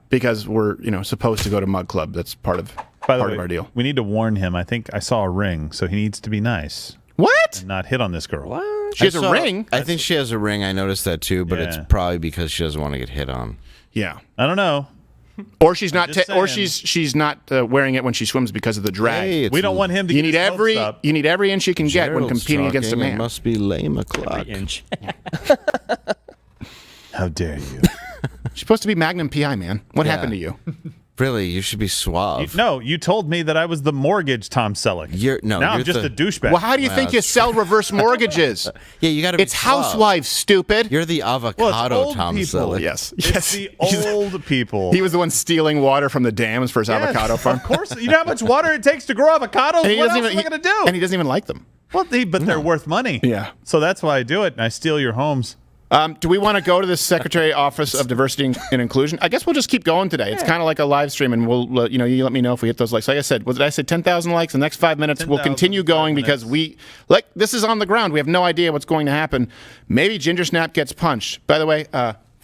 Because we're supposed to go to Mug Club. That's part of our deal. We need to warn him. I think I saw a ring, so he needs to be nice. What? And not hit on this girl. What? She has a ring. I think she has a ring. I noticed that too, but it's probably because she doesn't want to get hit on. Yeah. I don't know. Or she's not. Just Or saying. she's not wearing it when she swims because of the drag. Hey, We don't want him to you get need his hopes every up. you need every inch you can get when Gerald's competing against a talking. It man. must be lame o'clock. How dare you? She's supposed to be Magnum PI, man. What happened to you? Really, you should be suave. You told me that I was the mortgage Tom Selleck. Now I'm just a douchebag. Well, how do you think you sell reverse mortgages? Yeah, you got to be It's housewives, stupid. You're the avocado old Tom people. Selleck. Yes. It's the old people. He was the one stealing water from the dams for his avocado farm. Of course. You know how much water it takes to grow avocados? And he What doesn't else even- am I going to do? And he doesn't even like them. Well, but they're worth money. Yeah. So that's why I do it, and I steal your homes. Do we want to go to the Secretary Office of Diversity and Inclusion? I guess we'll just keep going today. It's kind of like a live stream, and we'll, you let me know if we hit those likes. Like I said, what did I say? 10,000 likes. The next 5 minutes, we'll continue going because this is on the ground. We have no idea what's going to happen. Maybe Gingersnap gets punched. By the way,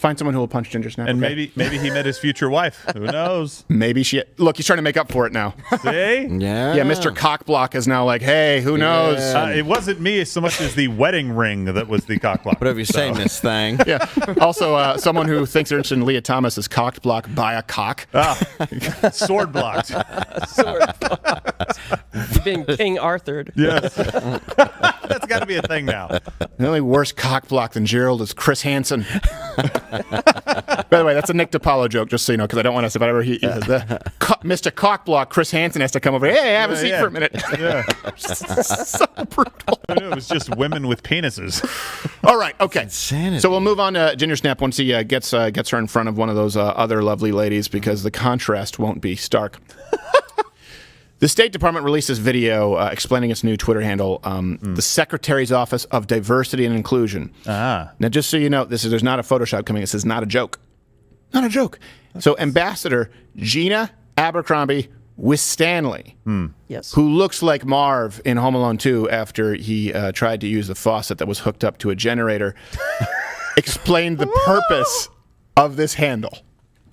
Find someone who will punch Gingersnap. And okay? maybe he met his future wife. Who knows? Maybe she. Look, he's trying to make up for it now. See? Yeah. Yeah, Mr. Cockblock is now like, hey, who knows? It wasn't me so much as the wedding ring that was the cockblock. Whatever you say, Miss Thang. Yeah. Also, someone who thinks they're interested in Leah Thomas is cocked blocked by a cock. Sword blocked. Sword blocked. Being King Arthured. Yes. That's got to be a thing now. The only worse cock block than Gerald is Chris Hansen. By the way, that's a Nick DiPaolo joke, just so you know, because I don't want us, if I ever he says that. Mr. Cockblock, Chris Hansen has to come over. Hey, have a seat for a minute. Yeah. So brutal. It was just women with penises. All right, okay. Insanity. So we'll move on to Gingersnap once he gets her in front of one of those other lovely ladies, because the contrast won't be stark. The State Department released this video explaining its new Twitter handle, the Secretary's Office of Diversity and Inclusion. Now, just so you know, there's not a Photoshop coming. It says not a joke. Not a joke. So Ambassador Gina Abercrombie Stanley, Yes. who looks like Marv in Home Alone 2 after he tried to use the faucet that was hooked up to a generator, explained the purpose of this handle.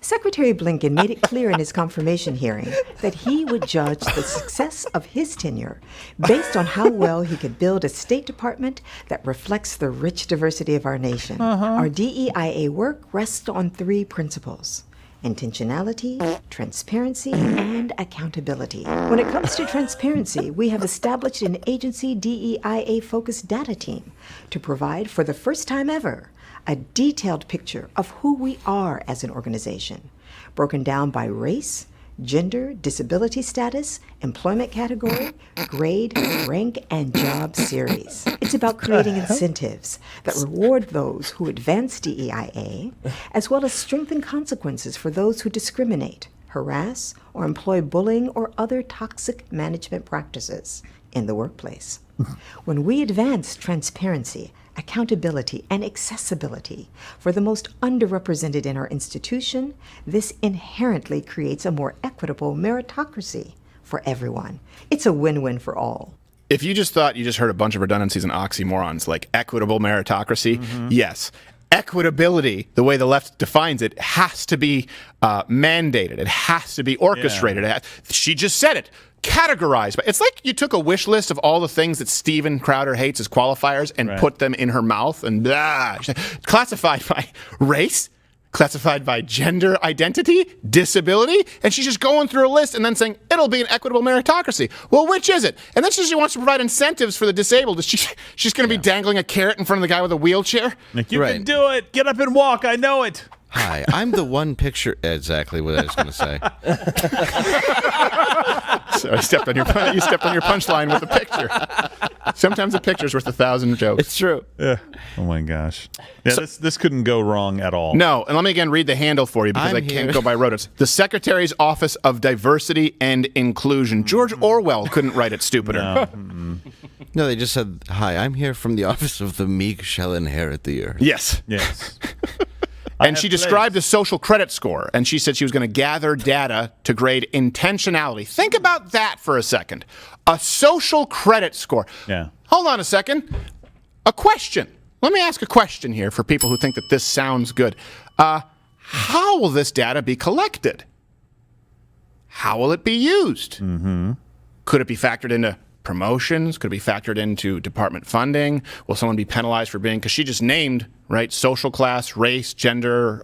Secretary Blinken made it clear in his confirmation hearing that he would judge the success of his tenure based on how well he could build a State Department that reflects the rich diversity of our nation. Our DEIA work rests on 3 principles: intentionality, transparency, and accountability. When it comes to transparency, we have established an agency DEIA-focused data team to provide, for the first time ever, a detailed picture of who we are as an organization, broken down by race, gender, disability status, employment category, grade, rank, and job series. It's about creating incentives that reward those who advance DEIA, as well as strengthen consequences for those who discriminate, harass, or employ bullying or other toxic management practices in the workplace. When we advance transparency, accountability, and accessibility for the most underrepresented in our institution, this inherently creates a more equitable meritocracy for everyone. It's a win-win for all. If you just thought you just heard a bunch of redundancies and oxymorons like equitable meritocracy, yes. Equitability, the way the left defines it, has to be mandated. It has to be orchestrated. She just said it. Categorized. But it's like you took a wish list of all the things that Steven Crowder hates as qualifiers and put them in her mouth and classified by race, classified by gender identity, disability, and she's just going through a list and then saying it'll be an equitable meritocracy. Well, which is it? And then she wants to provide incentives for the disabled. She's going to be dangling a carrot in front of the guy with a wheelchair. Like, you can do it. Get up and walk. I know it. Hi, I'm the one picture. Exactly what I was going to say. So you stepped on your punchline with a picture. Sometimes a picture's worth 1,000 jokes. It's true. Yeah. Oh my gosh. Yeah, this couldn't go wrong at all. No, and let me again read the handle for you because I can't go by rote. It's the Secretary's Office of Diversity and Inclusion. George Orwell couldn't write it stupider. No, they just said, "Hi, I'm here from the office of the meek shall inherit the earth." Yes. Yes. And she described the social credit score, and she said she was going to gather data to grade intentionality. Think about that for a second. A social credit score. Yeah. Hold on a second. A question. Let me ask a question here for people who think that this sounds good. How will this data be collected? How will it be used? Mm-hmm. Could it be factored into promotions? Could it be factored into department funding? Will someone be penalized for being, because she just named, right, social class, race, gender,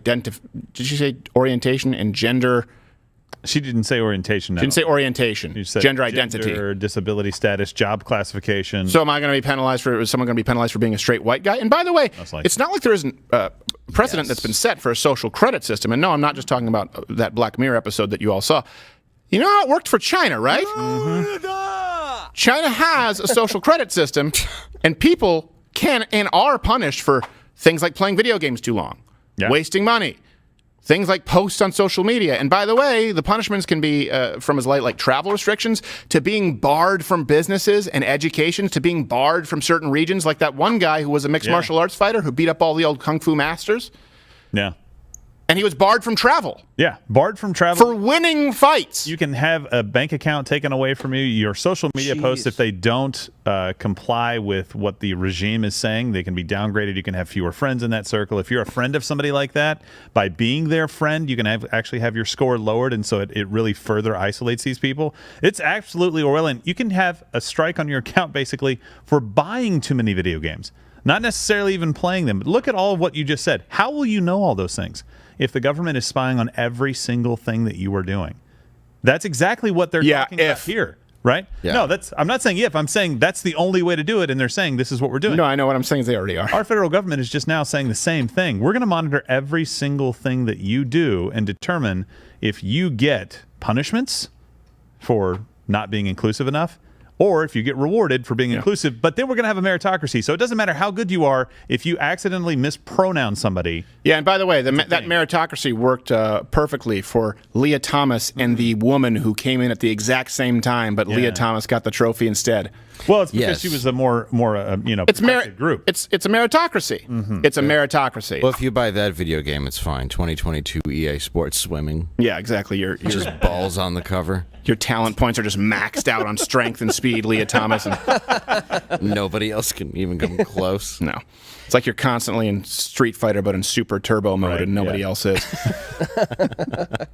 did she say orientation and gender? She didn't say orientation. No. She didn't say orientation. She said gender identity. Gender, disability status, job classification. So am I going to be penalized for, is someone going to be penalized for being a straight white guy? And by the way, it's not like there isn't precedent that's been set for a social credit system. And no, I'm not just talking about that Black Mirror episode that you all saw. You know how it worked for China, right? Mm-hmm. China has a social credit system, and people can and are punished for things like playing video games too long, wasting money, things like posts on social media. And by the way, the punishments can be from as light like travel restrictions to being barred from businesses and education to being barred from certain regions, like that one guy who was a mixed martial arts fighter who beat up all the old kung fu masters. Yeah. And he was barred from travel. Yeah, barred from travel. For winning fights. You can have a bank account taken away from you. Your social media posts, if they don't comply with what the regime is saying, they can be downgraded. You can have fewer friends in that circle. If you're a friend of somebody like that, by being their friend, you can actually have your score lowered, and so it really further isolates these people. It's absolutely Orwellian. You can have a strike on your account, basically, for buying too many video games. Not necessarily even playing them. But look at all of what you just said. How will you know all those things if the government is spying on every single thing that you are doing? That's exactly what they're talking about here, right? Yeah. No, I'm not saying if. I'm saying that's the only way to do it, and they're saying this is what we're doing. No, I know what I'm saying is they already are. Our federal government is just now saying the same thing. We're going to monitor every single thing that you do and determine if you get punishments for not being inclusive enough, or if you get rewarded for being inclusive. But then we're going to have a meritocracy. So it doesn't matter how good you are if you accidentally mispronounce somebody. Yeah, and by the way, that meritocracy worked perfectly for Leah Thomas and the woman who came in at the exact same time, but Leah Thomas got the trophy instead. Well, it's because she was a more it's group. It's a meritocracy. Mm-hmm. It's a meritocracy. Well, if you buy that video game, it's fine. 2022 EA Sports Swimming. Yeah, exactly. You're just balls on the cover. Your talent points are just maxed out on strength and speed, Leah Thomas. And nobody else can even come close. No. It's like you're constantly in Street Fighter, but in super turbo mode, and nobody else is.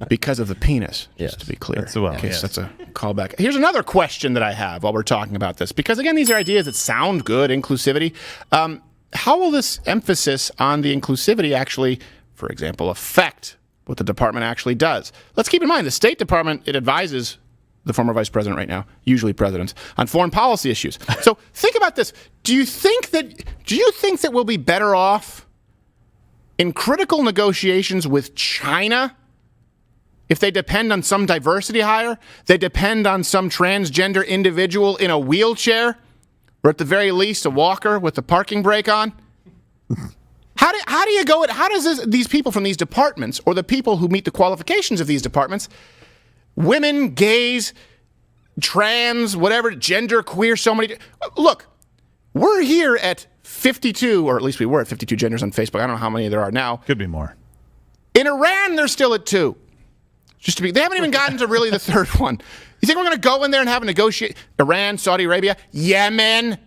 Because of the penis, just to be clear. That's a callback. Here's another question that I have while we're talking about this. Because, again, these are ideas that sound good, inclusivity. How will this emphasis on the inclusivity actually, for example, affect what the department actually does? Let's keep in mind, the State Department, it advises the former vice president right now, usually presidents, on foreign policy issues. So think about this. Do you think that we'll be better off in critical negotiations with China if they depend on some diversity hire? They depend on some transgender individual in a wheelchair, or at the very least a walker with the parking brake on? How do you go? How does these people from these departments, or the people who meet the qualifications of these departments, women, gays, trans, whatever, gender, queer, so many. Look, we're here at 52, or at least we were at 52 genders on Facebook. I don't know how many there are now. Could be more. In Iran, they're still at 2. They haven't even gotten to really the third one. You think we're going to go in there and have a negotiate? Iran, Saudi Arabia, Yemen.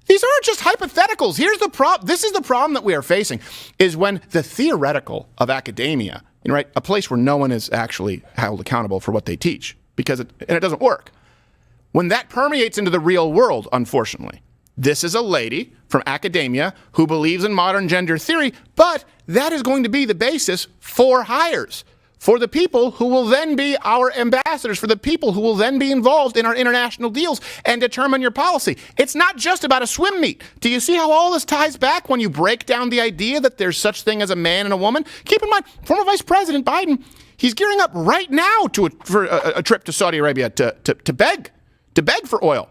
These aren't just hypotheticals. Here's the problem. This is the problem that we are facing, is when the theoretical of academia, right, a place where no one is actually held accountable for what they teach, because it doesn't work. When that permeates into the real world, unfortunately, this is a lady from academia who believes in modern gender theory, but that is going to be the basis for hires, for the people who will then be our ambassadors, for the people who will then be involved in our international deals and determine your policy. It's not just about a swim meet. Do you see how all this ties back when you break down the idea that there's such thing as a man and a woman? Keep in mind, former Vice President Biden, he's gearing up right now for a trip to Saudi Arabia to beg for oil.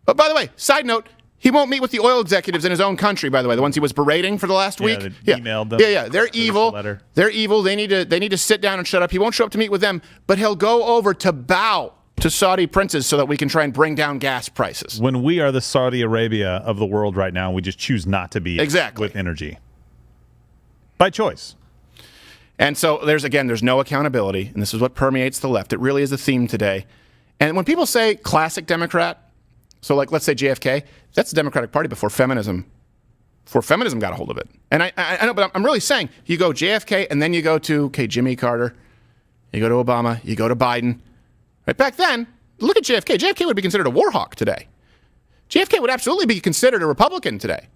But by the way, side note, he won't meet with the oil executives in his own country, by the way, the ones he was berating for the last week. Emailed them. Yeah, they're evil. They're evil. They need to sit down and shut up. He won't show up to meet with them, but he'll go over to bow to Saudi princes so that we can try and bring down gas prices. When we are the Saudi Arabia of the world right now, we just choose not to be with energy. By choice. And so there's no accountability, and this is what permeates the left. It really is a theme today. And when people say classic Democrat, so like let's say JFK, that's the Democratic Party before feminism got a hold of it. And I know, but I'm really saying you go JFK and then you go to Jimmy Carter, you go to Obama, you go to Biden. Right back then, look at JFK. JFK would be considered a war hawk today. JFK would absolutely be considered a Republican today.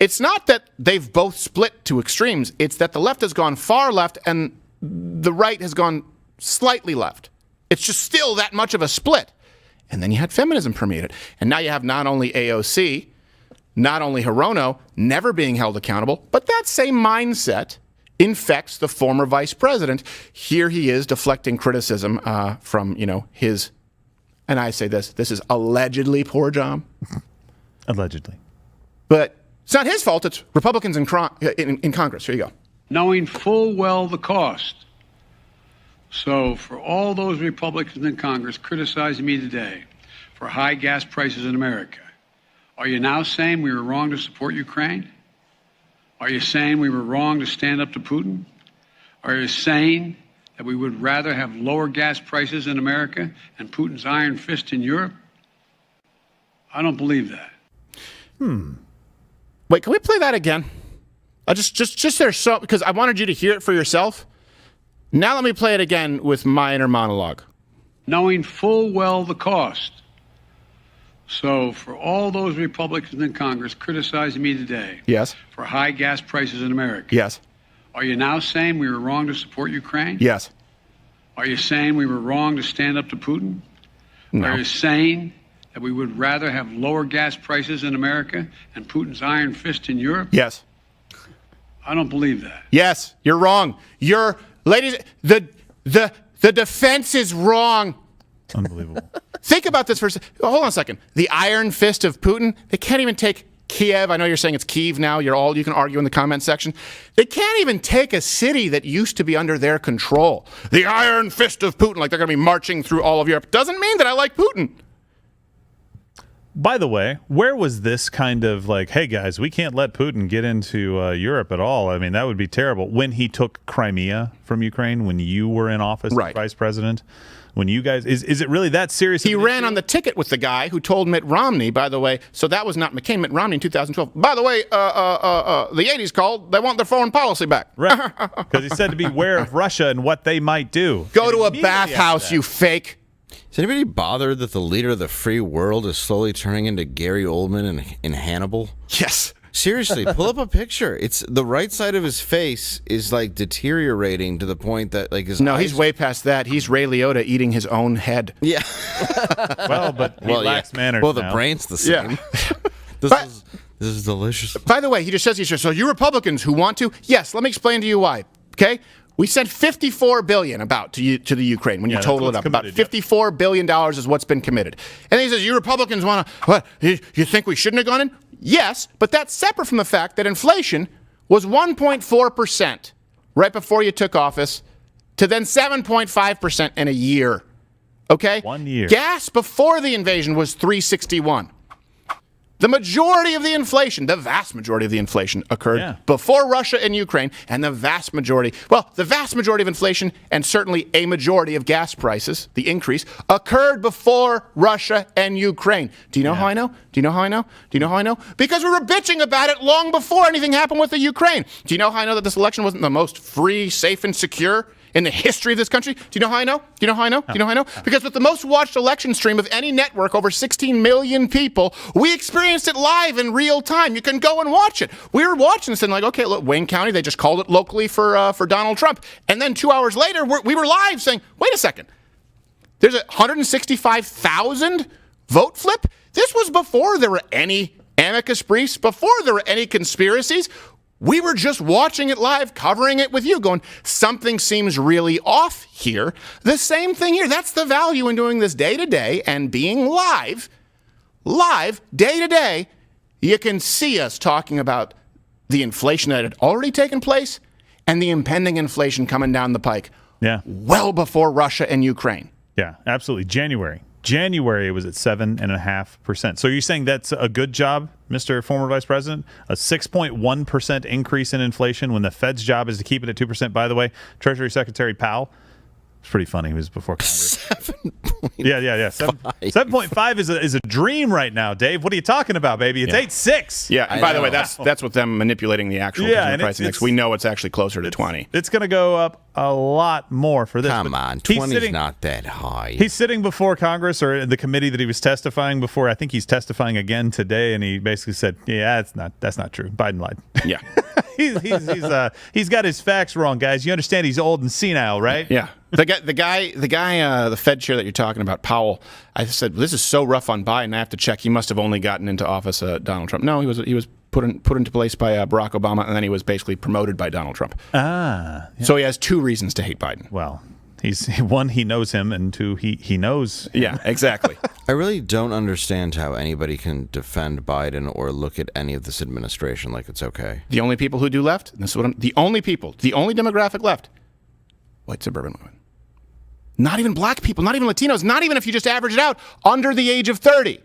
It's not that they've both split to extremes. It's that the left has gone far left and the right has gone slightly left. It's just still that much of a split. And then you had feminism permeated. And now you have not only AOC, not only Hirono never being held accountable, but that same mindset infects the former vice president. Here he is deflecting criticism from, his, and I say this is allegedly poor job. Allegedly. But it's not his fault. It's Republicans in Congress. Here you go. Knowing full well the cost. So for all those Republicans in Congress criticizing me today for high gas prices in America, are you now saying we were wrong to support Ukraine? Are you saying we were wrong to stand up to Putin? Are you saying that we would rather have lower gas prices in America and Putin's iron fist in Europe? I don't believe that. Wait, can we play that again? Just there, so because I wanted you to hear it for yourself. Now let me play it again with my inner monologue. Knowing full well the cost. So for all those Republicans in Congress criticizing me today Yes. for high gas prices in America, Yes. are you now saying we were wrong to support Ukraine? Yes. Are you saying we were wrong to stand up to Putin? No. Are you saying that we would rather have lower gas prices in America and Putin's iron fist in Europe? Yes. I don't believe that. Yes. You're wrong. Ladies, the defense is wrong. Unbelievable. Think about this for a second. Hold on a second. The iron fist of Putin, they can't even take Kiev. I know you're saying it's Kyiv now. You can argue in the comment section. They can't even take a city that used to be under their control. The iron fist of Putin, like they're going to be marching through all of Europe. Doesn't mean that I like Putin. By the way, where was this kind of like, hey guys, we can't let Putin get into Europe at all? I mean, that would be terrible. When he took Crimea from Ukraine, when you were in office as vice president, when you guys, is it really that serious? He ran on the ticket with the guy who told Mitt Romney, by the way, so that was not McCain, Mitt Romney in 2012. By the way, the 80s called, they want their foreign policy back. Right, because he said to beware of Russia and what they might do. Go to a bathhouse, you fake. Is anybody bothered that the leader of the free world is slowly turning into Gary Oldman in Hannibal? Yes. Seriously, pull up a picture. It's the right side of his face is like deteriorating to the point that like his eyes... he's way past that. He's Ray Liotta eating his own head. Yeah. But he lacks manners. Well, the now. brain's the same. Yeah. This is delicious. By the way, he just says, so you Republicans who want to? Yes, let me explain to you why. Okay? We sent $54 billion to the Ukraine when you total it up. About $54 billion is what's been committed. And then he says, you Republicans want to, what? You think we shouldn't have gone in? Yes, but that's separate from the fact that inflation was 1.4% right before you took office to then 7.5% in a year. Okay? 1 year. Gas before the invasion was $3.61. The majority of the inflation, the vast majority of the inflation occurred before Russia and Ukraine, and the vast majority of inflation and certainly a majority of gas prices, the increase, occurred before Russia and Ukraine. Do you know how I know? Do you know how I know? Do you know how I know? Because we were bitching about it long before anything happened with the Ukraine. Do you know how I know that this election wasn't the most free, safe, and secure in the history of this country? Do you know how I know? Do you know how I know? Do you know how I know? Because with the most watched election stream of any network, over 16 million people, we experienced it live in real time. You can go and watch it. We were watching this and like, okay, look, Wayne County, they just called it locally for Donald Trump. And then 2 hours later, we were live saying, wait a second, there's 165,000 vote flip? This was before there were any amicus briefs, before there were any conspiracies. We were just watching it live, covering it with you, going, something seems really off here. The same thing here. That's the value in doing this day to day and being live, day to day. You can see us talking about the inflation that had already taken place and the impending inflation coming down the pike. Yeah. Well before Russia and Ukraine. Yeah, absolutely. January was at 7.5%. So you're saying that's a good job, Mr. Former Vice President? A 6.1% increase in inflation when the Fed's job is to keep it at 2%. By the way, Treasury Secretary Powell, it's pretty funny. He was before Congress. 7.5 is a dream right now, Dave. What are you talking about, baby? It's 8.6. Yeah. And by the way, that's with them manipulating the actual price index. We know it's actually closer to 20. It's going to go up a lot more for this. Come on, 20 is not that high. He's sitting before Congress or the committee that he was testifying before. I think he's testifying again today, and he basically said, "Yeah, that's not true. Biden lied." Yeah. he's got his facts wrong, guys. You understand? He's old and senile, right? Yeah. The Fed chair that you're talking about, Powell. I said, this is so rough on Biden. I have to check. He must have only gotten into office Donald Trump. No, he was put into place by Barack Obama, and then he was basically promoted by Donald Trump. Yeah. So he has two reasons to hate Biden. Well, he's one, he knows him, and two, he knows. Yeah, exactly. I really don't understand how anybody can defend Biden or look at any of this administration like it's okay. The only people who do left, and this is what the only demographic left, white suburban women. Not even black people, not even Latinos, not even if you just average it out, under the age of 30.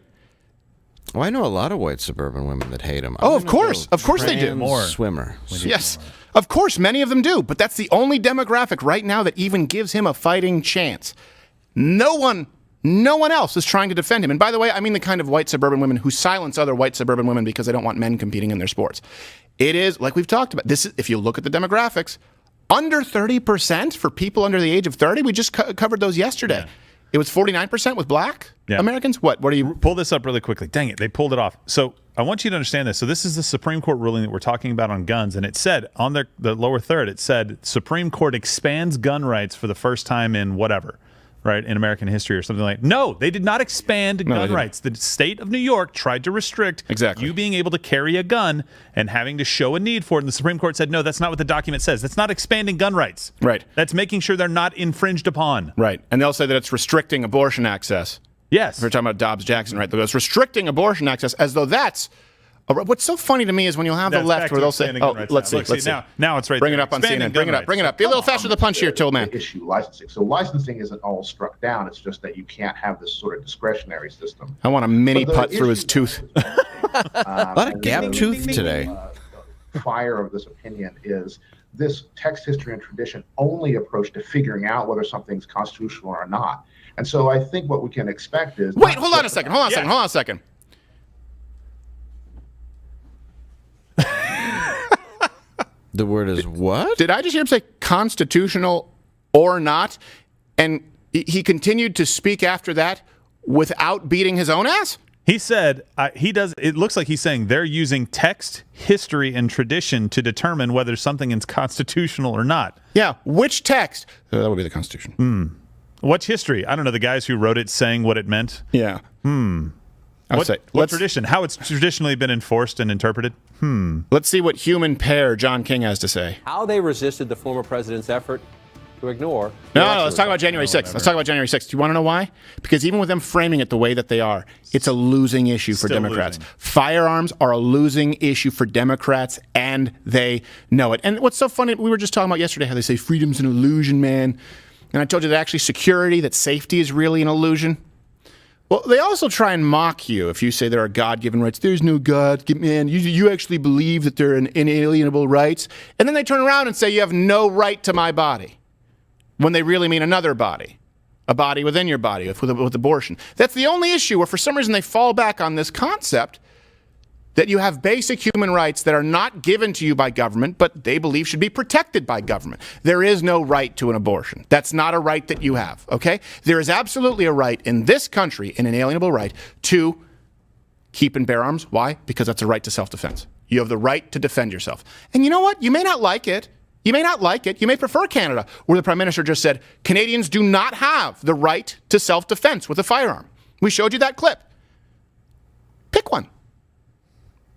Well, I know a lot of white suburban women that hate him. Oh, of course they do. More swimmer. Yes, of course, many of them do. But that's the only demographic right now that even gives him a fighting chance. No one else is trying to defend him. And by the way, I mean the kind of white suburban women who silence other white suburban women because they don't want men competing in their sports. It is, like we've talked about, this is, if you look at the demographics, under 30% for people under the age of 30. We just covered those yesterday. Yeah. It was 49% with black Americans. What do you... Pull this up really quickly. Dang it, they pulled it off. So I want you to understand this. So this is the Supreme Court ruling that we're talking about on guns. And it said, on the lower third, it said, Supreme Court expands gun rights for the first time in whatever. Right, in American history or something like that. No, they did not expand gun rights. The state of New York tried to restrict you being able to carry a gun and having to show a need for it. And the Supreme Court said, no, that's not what the document says. That's not expanding gun rights. Right. That's making sure they're not infringed upon. Right. And they'll say that it's restricting abortion access. Yes. We're talking about Dobbs Jackson, right? It's restricting abortion access as though that's... What's so funny to me is when you'll have the left where they'll say, let's see. Now it's right Bring there. it up on CNN. Bring it up. Be a little faster to the punch here, Tillman. Issue licensing. So licensing isn't all struck down. It's just that you can't have this sort of discretionary system. I want a mini putt through his tooth. A lot of gap tooth today. The fire of this opinion is this text, history, and tradition only approach to figuring out whether something's constitutional or not. And so I think what we can expect is... Wait, hold on a second. The word is what? Did I just hear him say constitutional or not? And he continued to speak after that without beating his own ass? He said, it looks like he's saying they're using text, history, and tradition to determine whether something is constitutional or not. Yeah, which text? That would be the Constitution. What's history? I don't know, the guys who wrote it saying what it meant? Yeah. What tradition? How it's traditionally been enforced and interpreted? Let's see what human pair John King has to say. How they resisted the former president's effort to ignore... No, let's talk about January 6th. Let's talk about January 6th. Do you want to know why? Because even with them framing it the way that they are, it's a losing issue for Democrats. Firearms are a losing issue for Democrats, and they know it. And what's so funny, we were just talking about yesterday how they say freedom's an illusion, man. And I told you that actually security, that safety is really an illusion. Well, they also try and mock you if you say there are God-given rights. There's no God, man. You actually believe that there are inalienable rights. And then they turn around and say you have no right to my body, when they really mean another body, a body within your body with abortion. That's the only issue where for some reason they fall back on this concept that you have basic human rights that are not given to you by government, but they believe should be protected by government. There is no right to an abortion. That's not a right that you have, okay? There is absolutely a right in this country, an inalienable right, to keep and bear arms. Why? Because that's a right to self-defense. You have the right to defend yourself. And you know what? You may not like it. You may not like it. You may prefer Canada, where the Prime Minister just said, Canadians do not have the right to self-defense with a firearm. We showed you that clip. Pick one.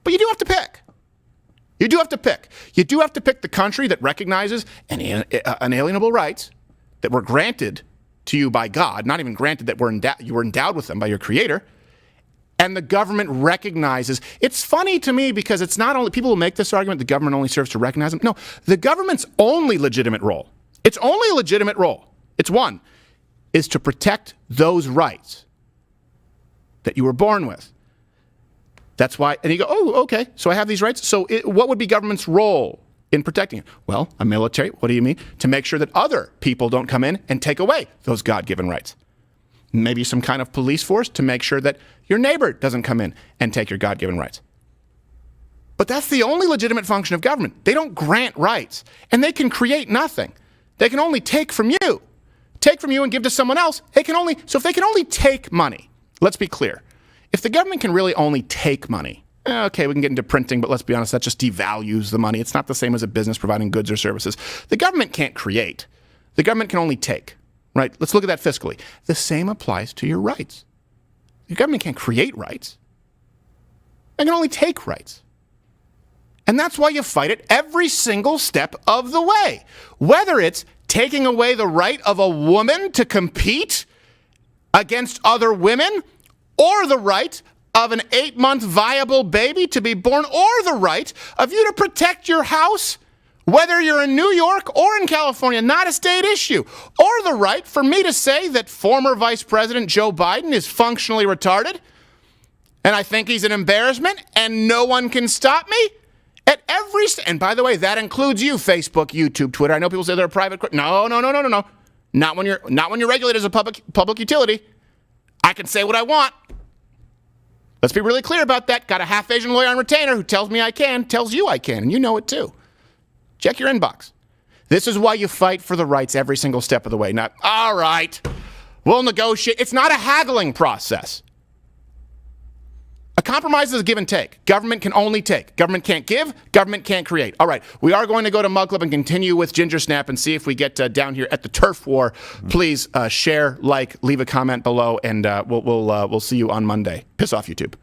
But you do have to pick. You do have to pick. You do have to pick the country that recognizes inalienable rights that were granted to you by God, not even granted that you were endowed with them by your Creator, and the government recognizes. It's funny to me because it's not only, people will make this argument, the government only serves to recognize them. No, the government's only legitimate role, its only legitimate role, it's one, is to protect those rights that you were born with. That's why, and you go, oh, okay, so I have these rights. So what would be government's role in protecting it? Well, a military, what do you mean? To make sure that other people don't come in and take away those God-given rights. Maybe some kind of police force to make sure that your neighbor doesn't come in and take your God-given rights. But that's the only legitimate function of government. They don't grant rights, and they can create nothing. They can only take from you. Take from you and give to someone else. So if they can only take money, let's be clear. If the government can really only take money, okay, we can get into printing, but let's be honest, that just devalues the money. It's not the same as a business providing goods or services. The government can't create. The government can only take, right? Let's look at that fiscally. The same applies to your rights. The government can't create rights. They can only take rights. And that's why you fight it every single step of the way. Whether it's taking away the right of a woman to compete against other women, or the right of an 8-month viable baby to be born, or the right of you to protect your house, whether you're in New York or in California, not a state issue, or the right for me to say that former Vice President Joe Biden is functionally retarded, And I think he's an embarrassment, and no one can stop me at every... And by the way, that includes you, Facebook, YouTube, Twitter. I know people say they're a private... No. Not when you're regulated as a public utility. I can say what I want. Let's be really clear about that. Got a half-Asian lawyer on retainer who tells me I can, tells you I can, and you know it too. Check your inbox. This is why you fight for the rights every single step of the way. Not, all right, we'll negotiate. It's not a haggling process. A compromise is a give and take. Government can only take. Government can't give. Government can't create. All right, we are going to go to Mug Club and continue with Gingersnap and see if we get down here at the turf war. Please share, like, leave a comment below, and we'll see you on Monday. Piss off, YouTube.